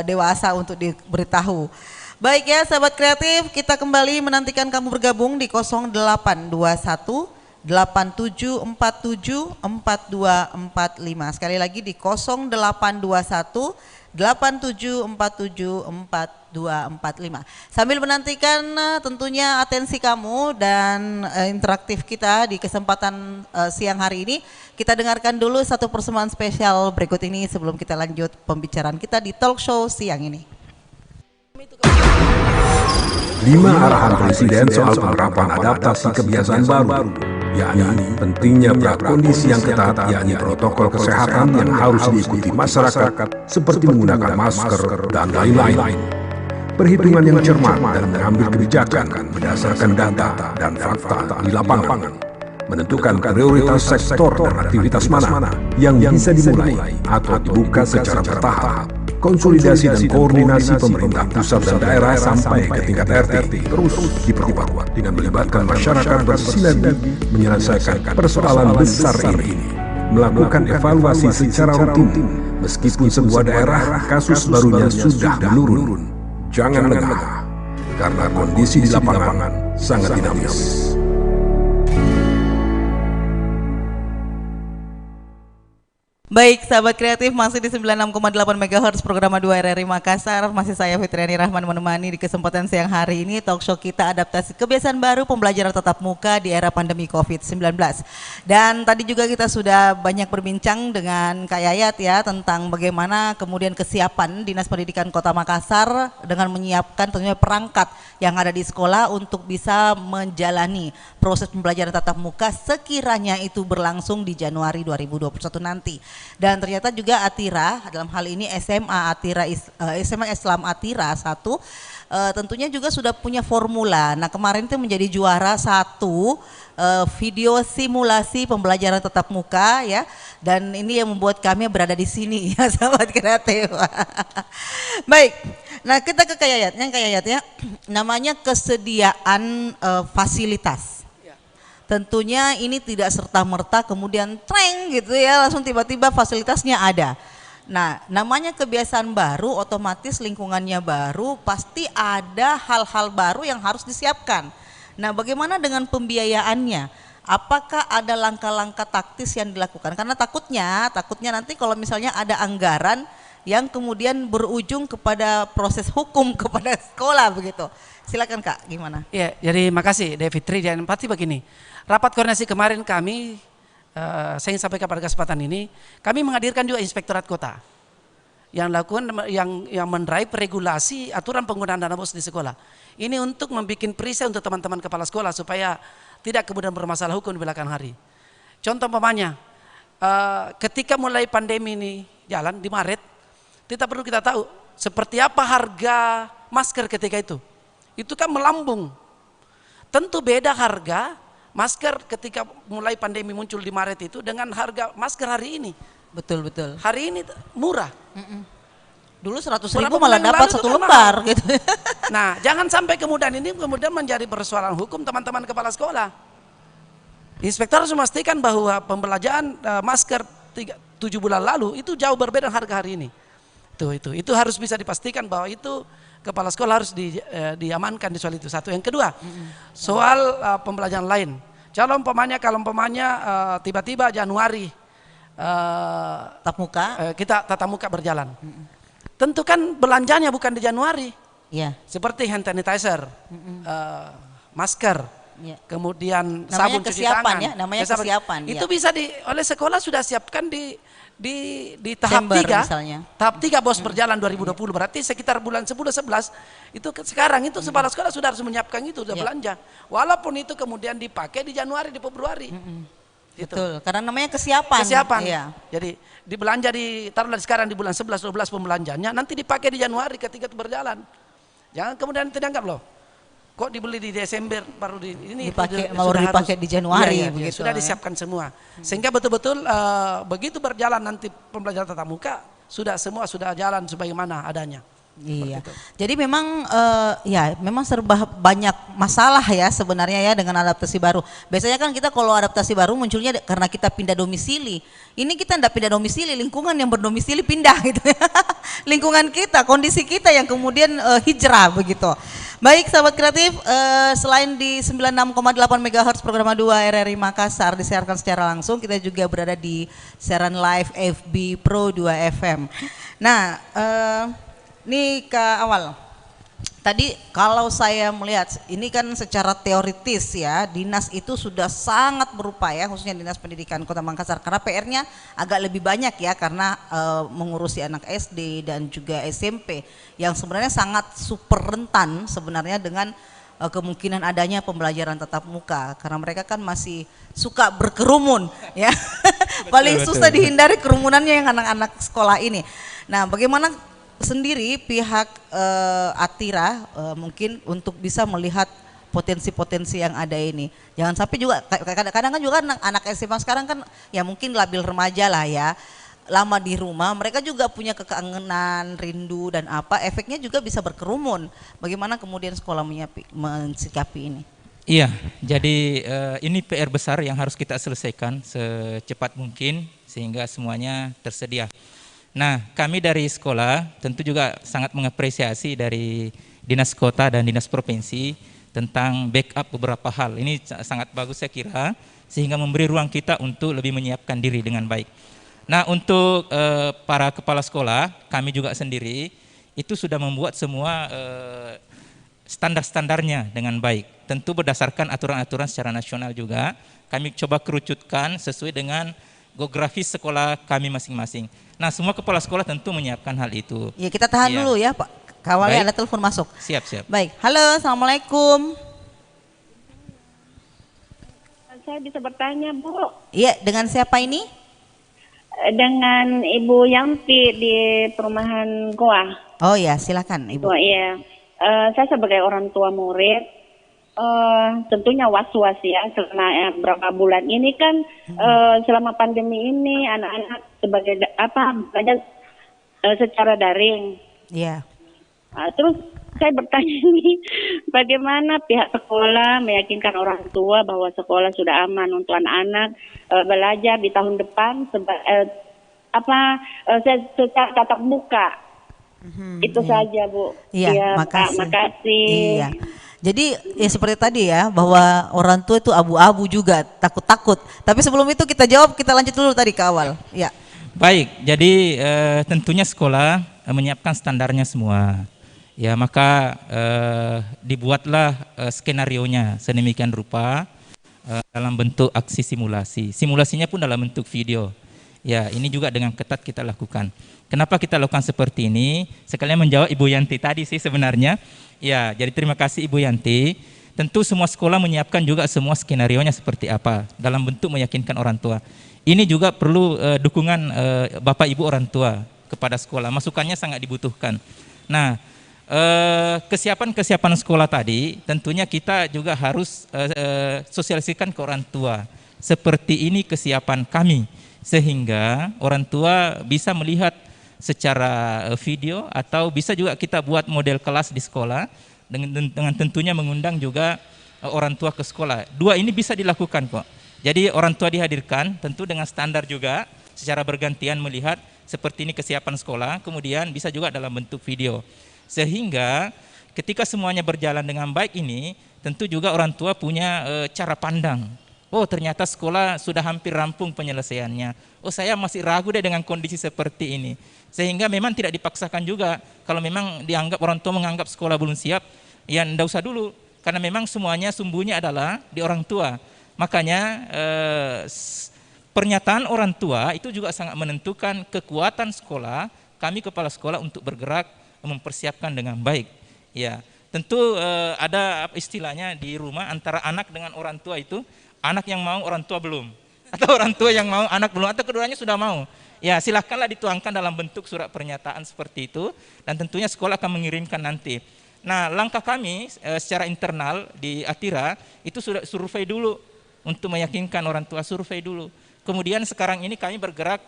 dewasa untuk diberitahu. Baik ya sahabat kreatif, kita kembali menantikan kamu bergabung di 0821 8747 4245. Sekali lagi di 0821 8747 4245. Sambil menantikan tentunya atensi kamu dan interaktif kita di kesempatan siang hari ini, kita dengarkan dulu satu persembahan spesial berikut ini sebelum kita lanjut pembicaraan kita di talk show siang ini. 5 arahan Presiden soal penerapan adaptasi kebiasaan baru, yakni pentingnya prakondisi yang ketat, yakni protokol kesehatan yang harus diikuti masyarakat seperti menggunakan masker dan lain-lain. Perhitungan yang cermat dan mengambil kebijakan berdasarkan data dan fakta di lapangan. Menentukan prioritas sektor dan aktivitas mana yang bisa dimulai atau dibuka secara bertahap. Konsolidasi dan koordinasi pemerintah pusat dan daerah sampai ke tingkat RT terus diperkuat dengan melibatkan masyarakat bersinergi menyelesaikan persoalan besar ini. Melakukan evaluasi secara rutin meskipun sebuah daerah kasus barunya sudah menurun. Jangan lengah, karena kondisi di lapangan sangat dinamis. Baik sahabat kreatif, masih di 96,8 MHz program 2 RRI Makassar. Masih saya Fitriani Rahman menemani di kesempatan siang hari ini talk show kita adaptasi kebiasaan baru pembelajaran tatap muka di era pandemi COVID-19. Dan tadi juga kita sudah banyak berbincang dengan Kak Yayat ya tentang bagaimana kemudian kesiapan Dinas Pendidikan Kota Makassar dengan menyiapkan tentunya perangkat yang ada di sekolah untuk bisa menjalani proses pembelajaran tatap muka sekiranya itu berlangsung di Januari 2021 nanti. Dan ternyata juga Atira dalam hal ini SMA Islam Atira 1 tentunya juga sudah punya formula. Nah kemarin itu menjadi juara 1 video simulasi pembelajaran tatap muka ya. Dan ini yang membuat kami berada di sini ya sahabat kreatif. Baik, nah kita ke Kak Yayat ya, namanya kesediaan fasilitas. Tentunya ini tidak serta-merta kemudian treng gitu ya, langsung tiba-tiba fasilitasnya ada. Nah, namanya kebiasaan baru, otomatis lingkungannya baru, pasti ada hal-hal baru yang harus disiapkan. Nah, bagaimana dengan pembiayaannya? apakah ada langkah-langkah taktis yang dilakukan? Karena takutnya nanti kalau misalnya ada anggaran yang kemudian berujung kepada proses hukum kepada sekolah begitu. Silakan Kak, gimana? Ya, jadi makasih Dek Fitri. Dan pasti begini, rapat koordinasi kemarin kami, saya ingin sampaikan pada kesempatan ini, kami menghadirkan juga Inspektorat Kota yang lakukan yang mendrive regulasi aturan penggunaan dana bos di sekolah. Ini untuk membuat perisai untuk teman-teman kepala sekolah supaya tidak kemudian bermasalah hukum di belakang hari. Contoh umpamanya, ketika mulai pandemi ini jalan di Maret, kita perlu kita tahu seperti apa harga masker ketika itu. Itu kan melambung. Tentu beda harga masker ketika mulai pandemi muncul di Maret itu dengan harga masker hari ini. Betul. Hari ini murah. Dulu 100.000 Beberapa malah bulan dapat lalu 1 itu lembar mahal. gitu. Nah, jangan sampai kemudian ini menjadi persoalan hukum teman-teman kepala sekolah. Inspektor harus memastikan bahwa pembelanjaan masker 7 bulan lalu itu jauh berbeda dengan harga hari ini. Itu harus bisa dipastikan bahwa itu kepala sekolah harus diamankan di soal itu. Satu. Yang kedua, soal pembelajaran lain. Kalau umpamanya tiba-tiba Januari kita tatap muka berjalan. Tentu kan belanjanya bukan di Januari. Iya. Seperti hand sanitizer, masker, kemudian Namanya sabun cuci tangan. ya, namanya kesiapan. Itu ya. bisa oleh sekolah sudah siapkan di tahap Desember 3. misalnya. Tahap 3 bos berjalan 2020. Berarti sekitar bulan 10-11 itu sekarang itu kepala sekolah sudah harus menyiapkan itu, sudah belanja. Walaupun itu kemudian dipakai di Januari, di Februari. Gitu. Betul, karena namanya kesiapan. Iya. Jadi dibelanja taruhlah sekarang di bulan 11-12 pembelanjanya, nanti dipakai di Januari ketika itu berjalan. Jangan kemudian dianggap loh, kok dibeli di Desember baru ini dipakai di Januari begitu. Sudah disiapkan semua. Sehingga betul-betul begitu berjalan nanti pembelajaran tatap muka semua sudah jalan sebagaimana adanya. Iya. Jadi memang memang serba banyak masalah ya sebenarnya ya dengan adaptasi baru. Biasanya kan kita kalau adaptasi baru munculnya karena kita pindah domisili. Ini kita tidak pindah domisili, lingkungan yang berdomisili pindah gitu ya. Lingkungan kita, kondisi kita yang kemudian hijrah begitu. Baik sahabat kreatif, selain di 96,8 MHz program 2 RRI Makassar disiarkan secara langsung, kita juga berada di siaran live FB Pro 2 FM. Nah, ini ke awal. Tadi kalau saya melihat ini kan secara teoritis ya, dinas itu sudah sangat berupaya khususnya Dinas Pendidikan Kota Makassar karena PR-nya agak lebih banyak ya karena mengurusi anak SD dan juga SMP yang sebenarnya sangat super rentan sebenarnya dengan kemungkinan adanya pembelajaran tatap muka karena mereka kan masih suka berkerumun ya. Paling susah dihindari kerumunannya yang anak-anak sekolah ini. Nah, bagaimana sendiri pihak Atira mungkin untuk bisa melihat potensi-potensi yang ada ini. Jangan sampai juga kadang-kadang kan juga anak SMA sekarang kan ya mungkin labil remaja lah ya. Lama di rumah, mereka juga punya kekangenan, rindu dan apa, efeknya juga bisa berkerumun. Bagaimana kemudian sekolah mensikapi ini? Iya, jadi ini PR besar yang harus kita selesaikan secepat mungkin sehingga semuanya tersedia. Nah, kami dari sekolah tentu juga sangat mengapresiasi dari Dinas Kota dan Dinas Provinsi tentang backup beberapa hal. Ini sangat bagus saya kira, sehingga memberi ruang kita untuk lebih menyiapkan diri dengan baik. Nah, untuk para kepala sekolah, kami juga sendiri itu sudah membuat semua standar-standarnya dengan baik. Tentu berdasarkan aturan-aturan secara nasional juga, kami coba kerucutkan sesuai dengan geografis sekolah kami masing-masing. Nah, semua kepala sekolah tentu menyiapkan hal itu. Ya, kita tahan dulu ya Pak. Kawalnya ada telepon masuk. Siap. Baik, halo, assalamualaikum. Saya bisa bertanya, Bu? Iya, dengan siapa ini? Dengan Ibu Yanti di perumahan Goa. Oh ya, silakan Ibu. Oh iya, saya sebagai orang tua murid, tentunya was-was ya selama berapa bulan ini kan selama pandemi ini anak-anak sebagai belajar secara daring. Iya. Terus saya bertanya nih, bagaimana pihak sekolah meyakinkan orang tua bahwa sekolah sudah aman untuk anak-anak belajar di tahun depan secara tatap muka. Itu saja Bu. Iya, Pak, makasih. Iya. Jadi ya seperti tadi ya, bahwa orang tua itu abu-abu juga, takut-takut. Tapi sebelum itu kita jawab, kita lanjut dulu tadi ke awal. Ya. Baik, jadi tentunya sekolah menyiapkan standarnya semua. Ya, maka dibuatlah skenarionya sedemikian rupa dalam bentuk aksi simulasi. Simulasinya pun dalam bentuk video. Ya, ini juga dengan ketat kita lakukan. Kenapa kita lakukan seperti ini? Sekalian menjawab Ibu Yanti tadi sih sebenarnya. Ya, jadi terima kasih Ibu Yanti. Tentu semua sekolah menyiapkan juga semua skenarionya seperti apa dalam bentuk meyakinkan orang tua. Ini juga perlu dukungan Bapak Ibu orang tua kepada sekolah. Masukannya sangat dibutuhkan. Nah, kesiapan sekolah tadi tentunya kita juga harus sosialisasikan ke orang tua. Seperti ini kesiapan kami, sehingga orang tua bisa melihat secara video atau bisa juga kita buat model kelas di sekolah dengan tentunya mengundang juga orang tua ke sekolah. Dua ini bisa dilakukan kok. Jadi orang tua dihadirkan tentu dengan standar juga secara bergantian melihat seperti ini kesiapan sekolah, kemudian bisa juga dalam bentuk video. Sehingga ketika semuanya berjalan dengan baik ini, tentu juga orang tua punya cara pandang. Oh, ternyata sekolah sudah hampir rampung penyelesaiannya. Oh, saya masih ragu deh dengan kondisi seperti ini. Sehingga memang tidak dipaksakan juga. Kalau memang dianggap orang tua menganggap sekolah belum siap, ya enggak usah dulu. Karena memang semuanya sumbunya adalah di orang tua. Makanya pernyataan orang tua itu juga sangat menentukan kekuatan sekolah, kami kepala sekolah untuk bergerak mempersiapkan dengan baik. Ya, tentu ada istilahnya di rumah antara anak dengan orang tua itu, anak yang mau orang tua belum, atau orang tua yang mau anak belum, atau keduanya sudah mau. Ya, silakanlah dituangkan dalam bentuk surat pernyataan seperti itu, dan tentunya sekolah akan mengirimkan nanti. Nah, langkah kami secara internal di Atira itu sudah survei dulu untuk meyakinkan orang tua, survei dulu. Kemudian sekarang ini kami bergerak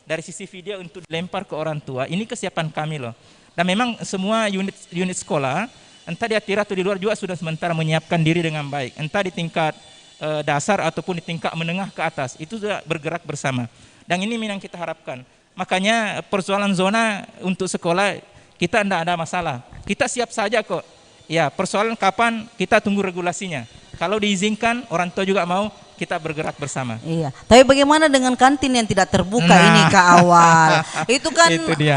dari sisi video untuk dilempar ke orang tua. Ini kesiapan kami loh. Dan memang semua unit sekolah, entah di Atira atau di luar juga sudah sementara menyiapkan diri dengan baik. Entah di tingkat dasar ataupun di tingkat menengah ke atas, itu sudah bergerak bersama. Dan ini yang kita harapkan. Makanya persoalan zona untuk sekolah kita tidak ada masalah. Kita siap saja kok. Ya, persoalan kapan kita tunggu regulasinya. Kalau diizinkan, orang tua juga mau, kita bergerak bersama. Iya. Tapi bagaimana dengan kantin yang tidak terbuka ini ke awal? Itu kan Itu dia.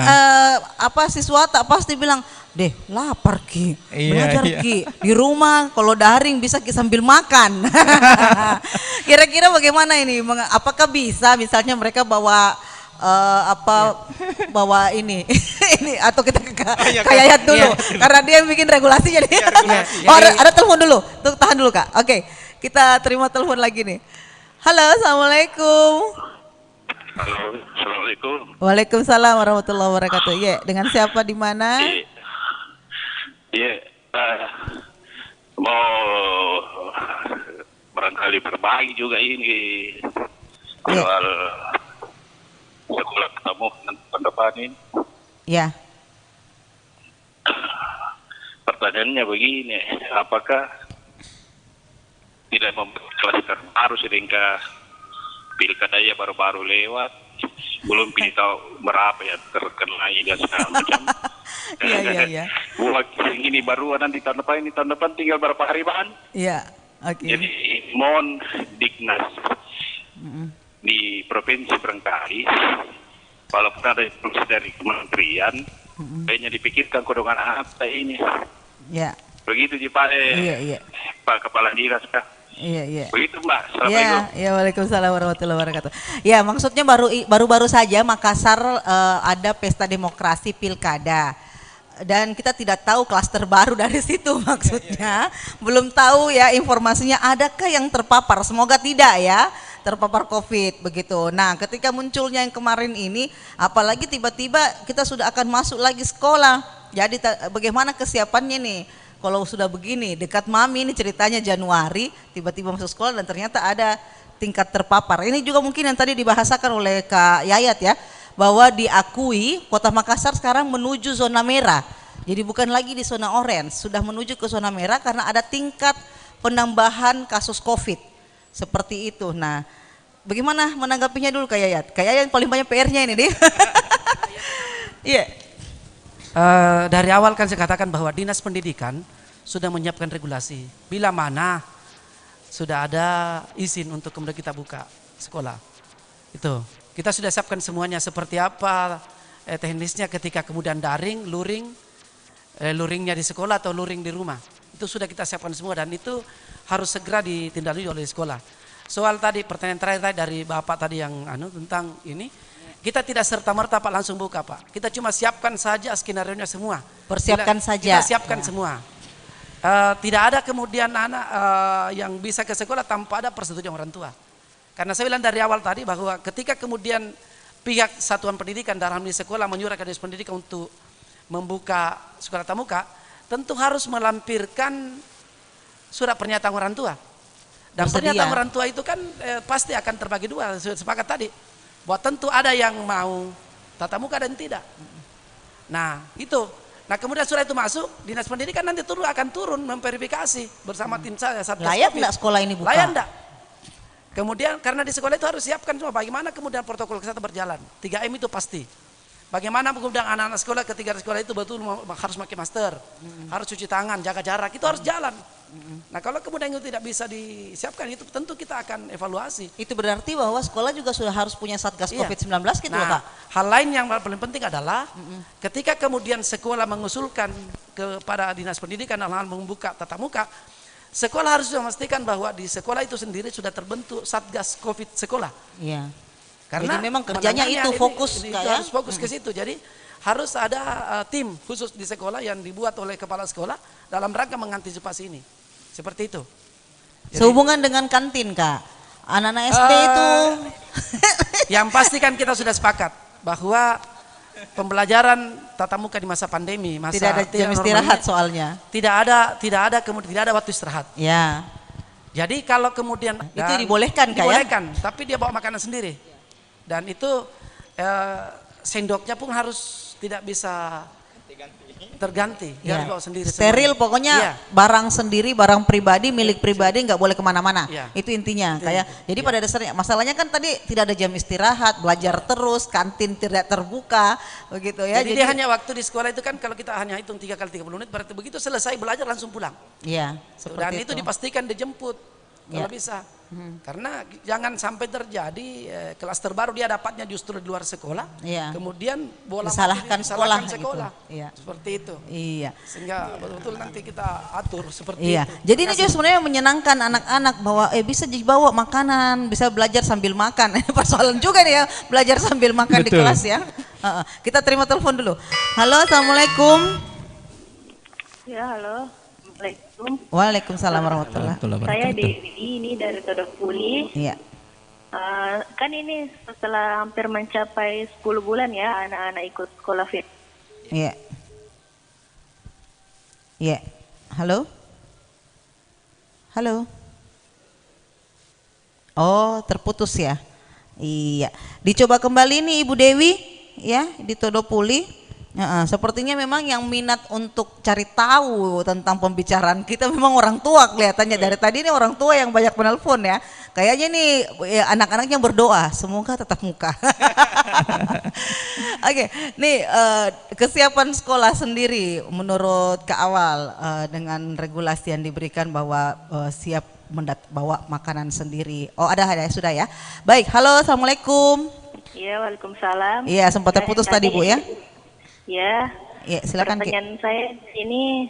Siswa tak pasti bilang, deh lapar Ki, Iya, belajar iya. Ki. Di rumah kalau daring bisa Ki sambil makan. Kira-kira bagaimana ini? Apakah bisa misalnya mereka bawa bawa ini ini atau kita ke Yayat dulu karena dia yang bikin regulasinya nih. Ada telepon dulu. Tuh, tahan dulu Kak. Oke. Kita terima telepon lagi nih. Halo, assalamualaikum. Halo, assalamualaikum. Waalaikumsalam warahmatullahi wabarakatuh. Iya, dengan siapa di mana? Iya, mau barangkali berbagi juga ini soal sekolah ketemu tahun depan ini. Ya. Pertanyaannya begini, apakah tidak membuat klaster baru sehingga pilkada ya baru-baru lewat, belum pilih tahu berapa ya terkena dan segala macam. Iya. Buat ini baru nanti tahun depan tinggal berapa hari bahan? Iya. Oke. Jadi mohon Dignas di provinsi barangkali, walaupun ada instruksi dari kementerian, kayaknya dipikirkan kodongan apa ini. Ya. Begitu Pak. Iya. Pak Kepala Dinas Kak. Iya. Begitu Mbak. Assalamualaikum. Ya, waalaikumsalam warahmatullahi wabarakatuh. Ya, maksudnya baru-baru saja Makassar ada pesta demokrasi pilkada. Dan kita tidak tahu klaster baru dari situ maksudnya. Belum tahu ya informasinya adakah yang terpapar. Semoga tidak ya terpapar COVID begitu. Nah, ketika munculnya yang kemarin ini, apalagi tiba-tiba kita sudah akan masuk lagi sekolah. Jadi bagaimana kesiapannya nih? Kalau sudah begini, dekat Mami ini ceritanya Januari, tiba-tiba masuk sekolah dan ternyata ada tingkat terpapar. Ini juga mungkin yang tadi dibahasakan oleh Kak Yayat ya, bahwa diakui Kota Makassar sekarang menuju zona merah. Jadi bukan lagi di zona orange, sudah menuju ke zona merah karena ada tingkat penambahan kasus COVID. Seperti itu. Nah, bagaimana menanggapinya dulu Kak Yayat? Kak Yayat paling banyak PR-nya ini deh. Iya. Dari awal kan saya katakan bahwa Dinas Pendidikan sudah menyiapkan regulasi. Bila mana sudah ada izin untuk kemudian kita buka sekolah. Itu kita sudah siapkan semuanya seperti apa teknisnya ketika kemudian daring, luringnya di sekolah atau luring di rumah. Itu sudah kita siapkan semua dan itu harus segera ditindaklanjuti oleh sekolah. Soal tadi pertanyaan terakhir tadi dari Bapak tadi yang tentang ini, kita tidak serta-merta Pak langsung buka Pak. Kita cuma siapkan saja skenario-nya semua. Persiapkan saja. Kita siapkan semua. Tidak ada kemudian anak yang bisa ke sekolah tanpa ada persetujuan orang tua. Karena saya bilang dari awal tadi bahwa ketika kemudian pihak satuan pendidikan dalam di sekolah menyuruhkan dinas pendidikan untuk membuka sekolah tatap muka, tentu harus melampirkan surat pernyataan orang tua. Dan Bersedia. pernyataan orang tua itu kan pasti akan terbagi dua, sepakat tadi. Bahwa tentu ada yang mau tatap muka dan tidak. Nah itu. Nah kemudian surat itu masuk, dinas pendidikan nanti akan turun memverifikasi bersama tim saya. Layak enggak sekolah ini buka? Layak enggak? Kemudian karena di sekolah itu harus siapkan semua bagaimana kemudian protokol kesehatan berjalan. 3M itu pasti. Bagaimana kemudian anak-anak sekolah ketika di sekolah itu betul harus pakai masker, harus cuci tangan, jaga jarak, itu harus jalan. Nah kalau kemudian itu tidak bisa disiapkan itu tentu kita akan evaluasi. Itu berarti bahwa sekolah juga sudah harus punya satgas Iya. COVID-19 gitu loh Nah, Kak. hal lain yang paling penting adalah ketika kemudian sekolah mengusulkan kepada dinas pendidikan dalam hal membuka tatap muka, sekolah harus memastikan bahwa di sekolah itu sendiri sudah terbentuk satgas COVID sekolah. Iya. Karena Jadi memang kerjanya penanganannya itu fokus ini Kak ya. harus fokus ke situ. Jadi harus ada tim khusus di sekolah yang dibuat oleh kepala sekolah dalam rangka mengantisipasi ini. Seperti itu. Jadi, Sehubungan dengan kantin Kak. Anak-anak SD itu yang pasti kan kita sudah sepakat bahwa pembelajaran tatap muka di masa pandemi, masa tidak ada jam normal istirahat ini, soalnya. tidak ada waktu istirahat. Ya. Jadi kalau kemudian Itu dibolehkan Kak ya? dibolehkan, tapi dia bawa makanan sendiri. Dan itu sendoknya pun harus tidak bisa terganti, dia Ya. harus bawa sendiri. Steril semuanya. pokoknya Iya. barang sendiri, barang pribadi, milik pribadi nggak boleh kemana-mana. Iya. Itu intinya Itu kayak. Jadi pada dasarnya masalahnya kan tadi tidak ada jam istirahat, belajar terus, kantin tidak terbuka, begitu ya. Jadi dia hanya waktu di sekolah itu kan kalau kita hanya hitung 3 kali 30 menit berarti begitu selesai belajar langsung pulang. Iya, Dan seperti itu dipastikan dijemput kalau Ya. bisa. Karena jangan sampai terjadi kelas terbaru dia dapatnya justru di luar sekolah. Iya. Kemudian bola Disalahkan mati sekolah disalahkan gitu. sekolah. Iya. Seperti itu. Iya. Sehingga betul-betul nanti kita atur seperti Iya, itu. jadi ini juga sebenarnya menyenangkan anak-anak bahwa bisa dibawa makanan, bisa belajar sambil makan. Persoalan juga nih ya, belajar sambil makan di Betul. kelas ya. Kita terima telepon dulu. Halo, assalamualaikum. Ya, halo. Assalamualaikum. Waalaikumsalam warahmatullahi. Saya Dewi ini dari Todopuli. Iya, Kan ini setelah hampir mencapai 10 bulan ya anak-anak ikut sekolah fit. iya, iya. Halo, halo. Oh, terputus ya. Iya, dicoba kembali nih Ibu Dewi ya di Todopuli. Sepertinya memang yang minat untuk cari tahu tentang pembicaraan kita memang orang tua kelihatannya. Dari tadi ini orang tua yang banyak menelpon ya. Kayaknya nih ya, anak-anaknya berdoa semoga tetap muka. Oke, nih kesiapan sekolah sendiri menurut Kak Awal dengan regulasi yang diberikan bahwa siap bawa makanan sendiri. Oh ada sudah ya. Baik, halo assalamualaikum. Iya, waalaikumsalam. Iya sempat terputus tadi Bu ya. Ya. Ya silakan Ki. Pertanyaan saya ini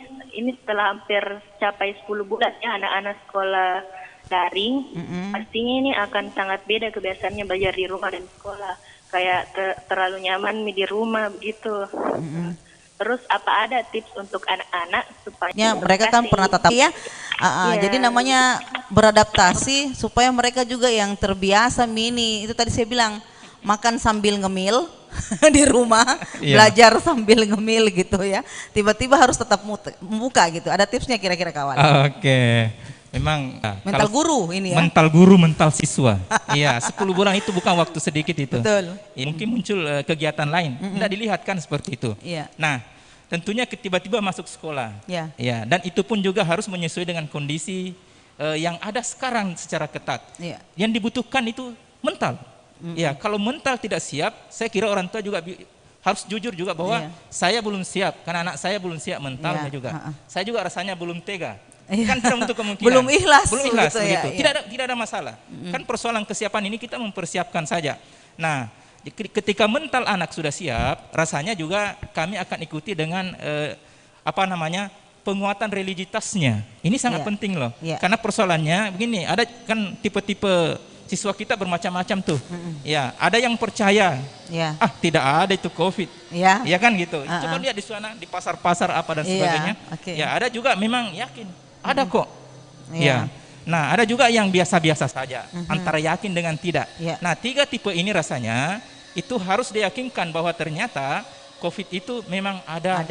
setelah hampir capai 10 bulan ya anak-anak sekolah daring, pastinya ini akan sangat beda kebiasaannya belajar di rumah dan sekolah. Kayak terlalu nyaman di rumah begitu. Terus apa ada tips untuk anak-anak supaya Ya, mereka kan pernah tatap ya. Iya. Jadi namanya beradaptasi supaya mereka juga yang terbiasa mini. Itu tadi saya bilang makan sambil ngemil di rumah, Iya. belajar sambil ngemil gitu ya. Tiba-tiba harus tetap membuka gitu. Ada tipsnya kira-kira kawan? Oke. Memang Mental kalau guru ini ya. mental guru, mental siswa. Iya, 10 bulan itu bukan waktu sedikit itu. Betul. Ya, mungkin muncul kegiatan lain. Tidak dilihat kan seperti itu. Iya. Nah, tentunya tiba-tiba masuk sekolah. Ya. Ya, dan itu pun juga harus menyesuaikan dengan kondisi yang ada sekarang secara ketat. Iya. Yang dibutuhkan itu mental. Ya, kalau mental tidak siap, saya kira orang tua juga harus jujur juga bahwa saya belum siap karena anak saya belum siap mentalnya juga. Saya juga rasanya belum tega. Kan tidak untuk kemungkinan. Belum ikhlas Belum ikhlas gitu ya, begitu. Tidak ada masalah. Kan persoalan kesiapan ini kita mempersiapkan saja. Nah, ketika mental anak sudah siap, rasanya juga kami akan ikuti dengan penguatan religitasnya. Ini sangat penting loh. Karena persoalannya begini, ada kan tipe-tipe siswa kita bermacam-macam tuh. Ya, ada yang percaya. Tidak ada itu COVID. Ya kan gitu. Coba lihat di sana di pasar-pasar apa dan sebagainya. Ya, ada juga memang yakin. Ada kok. Ya. Nah, ada juga yang biasa-biasa saja, antara yakin dengan tidak. Nah, 3 tipe ini rasanya itu harus diyakinkan bahwa ternyata COVID itu memang ada.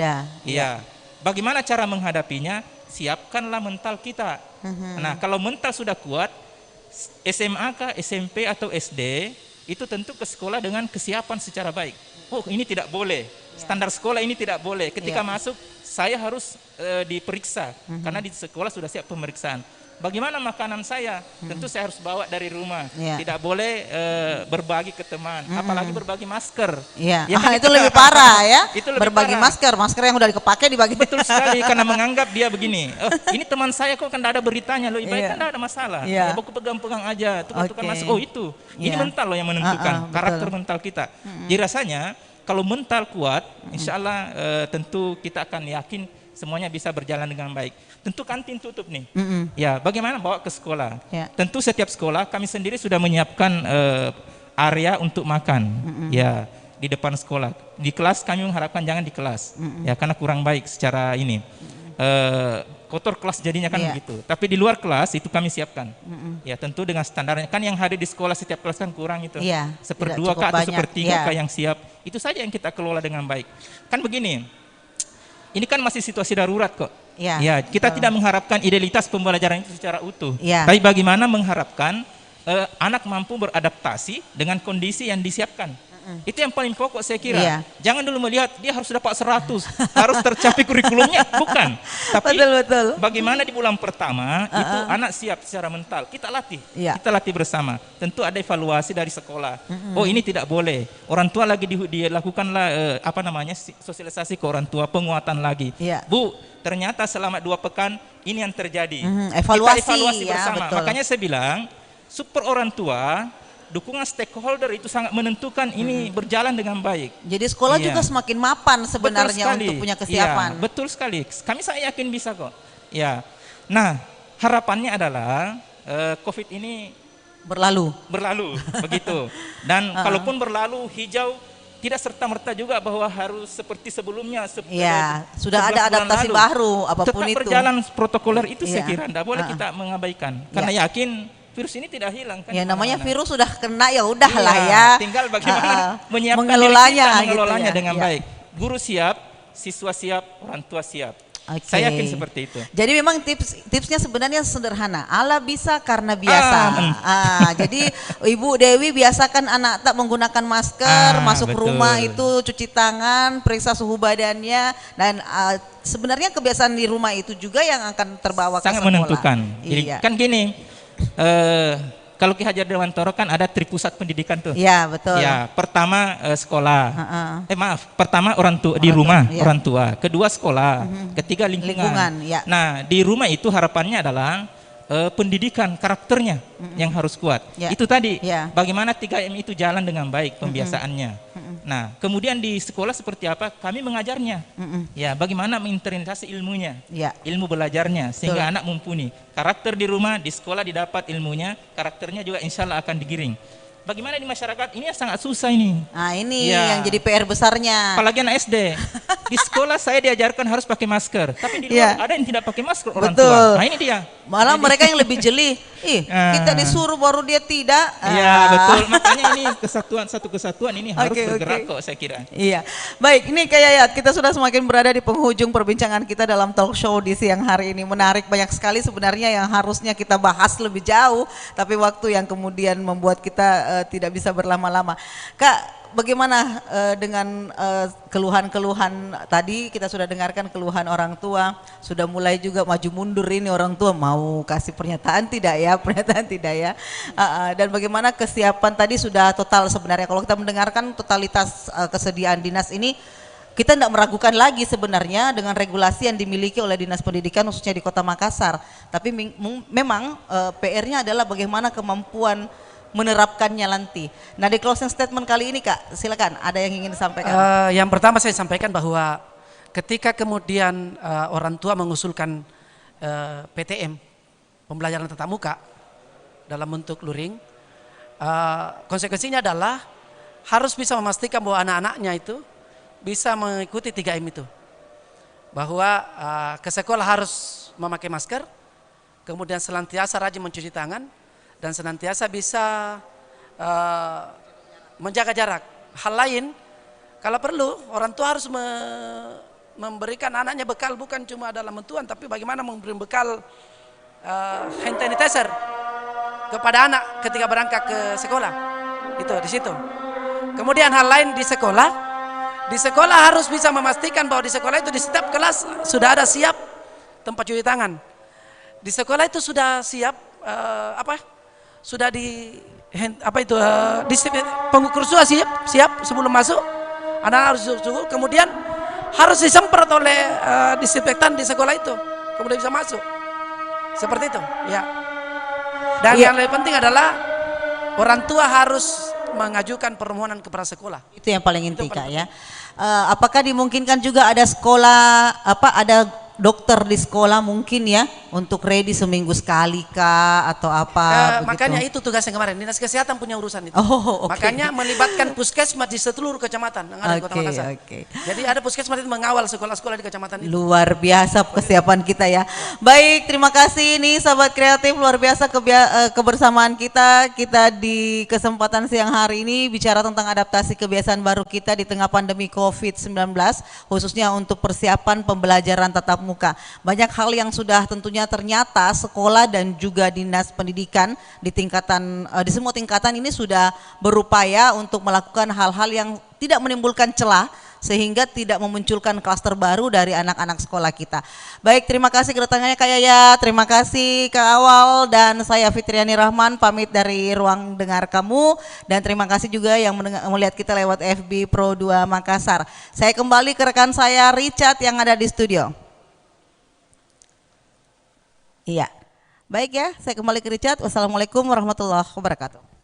Iya. Bagaimana cara menghadapinya? Siapkanlah mental kita. Nah, kalau mental sudah kuat, SMA kah, SMP atau SD, itu tentu ke sekolah dengan kesiapan secara baik. Oh, ini tidak boleh. Standar sekolah ini tidak boleh. Ketika masuk, saya harus diperiksa. Karena di sekolah sudah siap pemeriksaan. Bagaimana makanan saya? Tentu saya harus bawa dari rumah. Tidak boleh berbagi ke teman, apalagi berbagi masker. Ya kan, itu lebih parah ya. Itu lebih berbagi parah. masker yang udah kepake dibagi. Betul sekali, karena menganggap dia begini. Ini teman saya kok kan tidak ada beritanya, lebih baik kan tidak ada masalah. Ya, aku pegang-pegang aja, tukar-tukar masuk. Oh itu, ini mental loh yang menentukan karakter mental kita. Jadi rasanya kalau mental kuat, insya Allah tentu kita akan yakin semuanya bisa berjalan dengan baik. Tentu kantin tutup nih. Ya, bagaimana bawa ke sekolah? Tentu setiap sekolah kami sendiri sudah menyiapkan area untuk makan. Ya, di depan sekolah. Di kelas kami mengharapkan jangan di kelas. Ya, karena kurang baik secara ini. Kotor kelas jadinya kan begitu. Tapi di luar kelas itu kami siapkan. Ya, tentu dengan standarnya. Kan yang hadir di sekolah setiap kelas kan kurang itu. 1/2 kah atau 1/3 kah yang siap. Itu saja yang kita kelola dengan baik. Kan begini. Ini kan masih situasi darurat kok. Ya, kita tidak mengharapkan idealitas pembelajaran itu secara utuh. Tapi bagaimana mengharapkan anak mampu beradaptasi dengan kondisi yang disiapkan. Itu yang paling pokok saya kira. Jangan dulu melihat dia harus dapat 100, harus tercapai kurikulumnya, bukan. Tapi betul. bagaimana di bulan pertama itu anak siap secara mental. Kita latih, kita latih bersama. Tentu ada evaluasi dari sekolah. Oh, ini tidak boleh. Orang tua lagi dilakukanlah sosialisasi ke orang tua, penguatan lagi. Bu, ternyata selama 2 pekan ini yang terjadi. Evaluasi, kita evaluasi bersama. Betul. Makanya saya bilang, super orang tua, dukungan stakeholder itu sangat menentukan ini berjalan dengan baik. Jadi sekolah juga semakin mapan sebenarnya untuk punya kesiapan. Betul sekali. Saya yakin bisa kok. Ya. Nah, harapannya adalah COVID ini berlalu begitu. Dan kalaupun berlalu, hijau tidak serta-merta juga bahwa harus seperti sebelumnya. Sudah ada adaptasi baru apapun tetap itu. Berjalan protokoler itu saya kira tidak boleh kita mengabaikan. Karena yakin virus ini tidak hilang kan. Namanya virus sudah kena ya udahlah ya. Tinggal bagaimana menyiapkan mengelolanya dengan baik. Guru siap, siswa siap, orang tua siap. Saya yakin seperti itu. Jadi memang tipsnya sebenarnya sederhana. Allah bisa karena biasa. Jadi Ibu Dewi biasakan anak tak menggunakan masker, masuk rumah itu cuci tangan, periksa suhu badannya, dan sebenarnya kebiasaan di rumah itu juga yang akan terbawa ke sekolah. Sangat menentukan. Jadi, kan gini. Kalau Ki Hajar Dewantoro kan ada tripusat pendidikan tuh. Iya, betul. Ya, pertama sekolah. Pertama orang tua di rumah, orang tua. Kedua sekolah, ketiga lingkungan. Nah, di rumah itu harapannya adalah pendidikan karakternya yang harus kuat. Itu tadi. Bagaimana 3M itu jalan dengan baik pembiasaannya. Nah, kemudian di sekolah seperti apa? Kami mengajarnya. Ya, bagaimana menginternalisasi ilmunya, ilmu belajarnya sehingga anak mumpuni. Karakter di rumah, di sekolah didapat ilmunya, karakternya juga insya Allah akan digiring. Bagaimana di masyarakat ini sangat susah ini. Nah ini yang jadi PR besarnya. Apalagi anak SD. Di sekolah saya diajarkan harus pakai masker, tapi di luar ada yang tidak pakai masker orang tua. Nah ini dia. Malah mereka yang lebih jeli. Kita disuruh baru dia tidak. Iya betul. Makanya ini satu kesatuan ini harus bergerak kok saya kira. Iya. Baik, ini kayak ya kita sudah semakin berada di penghujung perbincangan kita dalam talk show di siang hari ini. Menarik, banyak sekali sebenarnya yang harusnya kita bahas lebih jauh, tapi waktu yang kemudian membuat kita tidak bisa berlama-lama. Kak, bagaimana dengan keluhan-keluhan tadi kita sudah dengarkan keluhan orang tua, sudah mulai juga maju mundur ini orang tua mau kasih pernyataan tidak ya, dan bagaimana kesiapan tadi sudah total sebenarnya kalau kita mendengarkan totalitas kesediaan dinas ini kita tidak meragukan lagi sebenarnya dengan regulasi yang dimiliki oleh Dinas Pendidikan khususnya di Kota Makassar, tapi memang PR-nya adalah bagaimana kemampuan menerapkannya nanti. Nah di closing statement kali ini Kak, silakan ada yang ingin disampaikan. Yang pertama saya sampaikan bahwa ketika kemudian orang tua mengusulkan PTM, pembelajaran tatap muka dalam bentuk luring, konsekuensinya adalah harus bisa memastikan bahwa anak-anaknya itu bisa mengikuti 3M itu. Bahwa ke sekolah harus memakai masker, kemudian senantiasa rajin mencuci tangan, dan senantiasa bisa menjaga jarak. Hal lain, kalau perlu orang tua harus memberikan anaknya bekal bukan cuma dalam mentuan, tapi bagaimana memberi bekal hand sanitizer kepada anak ketika berangkat ke sekolah. Itu di situ. Kemudian hal lain di sekolah harus bisa memastikan bahwa di sekolah itu di setiap kelas sudah ada siap tempat cuci tangan. Di sekolah itu sudah siap sudah di pengukur suhu siap sebelum masuk, anak harus suhu, kemudian harus disemprot oleh disinfektan di sekolah itu, kemudian bisa masuk, seperti itu, ya. Dan yang lebih penting adalah orang tua harus mengajukan permohonan kepada sekolah. Itu yang paling inti Kak ya. Apakah dimungkinkan juga ada sekolah ada dokter di sekolah mungkin ya untuk ready seminggu sekali kah atau apa? Makanya itu tugasnya kemarin Dinas Kesehatan punya urusan itu. Makanya melibatkan puskesmas di seluruh kecamatan yang ada di Kota Makassar. Jadi ada puskesmas itu mengawal sekolah-sekolah di kecamatan itu. Luar biasa kesiapan kita ya. Baik, terima kasih nih sahabat kreatif, luar biasa kebersamaan kita di kesempatan siang hari ini bicara tentang adaptasi kebiasaan baru kita di tengah pandemi COVID-19 khususnya untuk persiapan pembelajaran tatap muka. Banyak hal yang sudah tentunya ternyata sekolah dan juga dinas pendidikan di semua tingkatan ini sudah berupaya untuk melakukan hal-hal yang tidak menimbulkan celah sehingga tidak memunculkan klaster baru dari anak-anak sekolah kita. Baik, terima kasih kedatangannya Kak Yaya, terima kasih Kak Awal, dan saya Fitriani Rahman pamit dari ruang dengar kamu, dan terima kasih juga yang melihat kita lewat FB Pro 2 Makassar. Saya kembali ke rekan saya Richard yang ada di studio. Iya, baik ya, saya kembali ke Richard. Wassalamualaikum warahmatullahi wabarakatuh.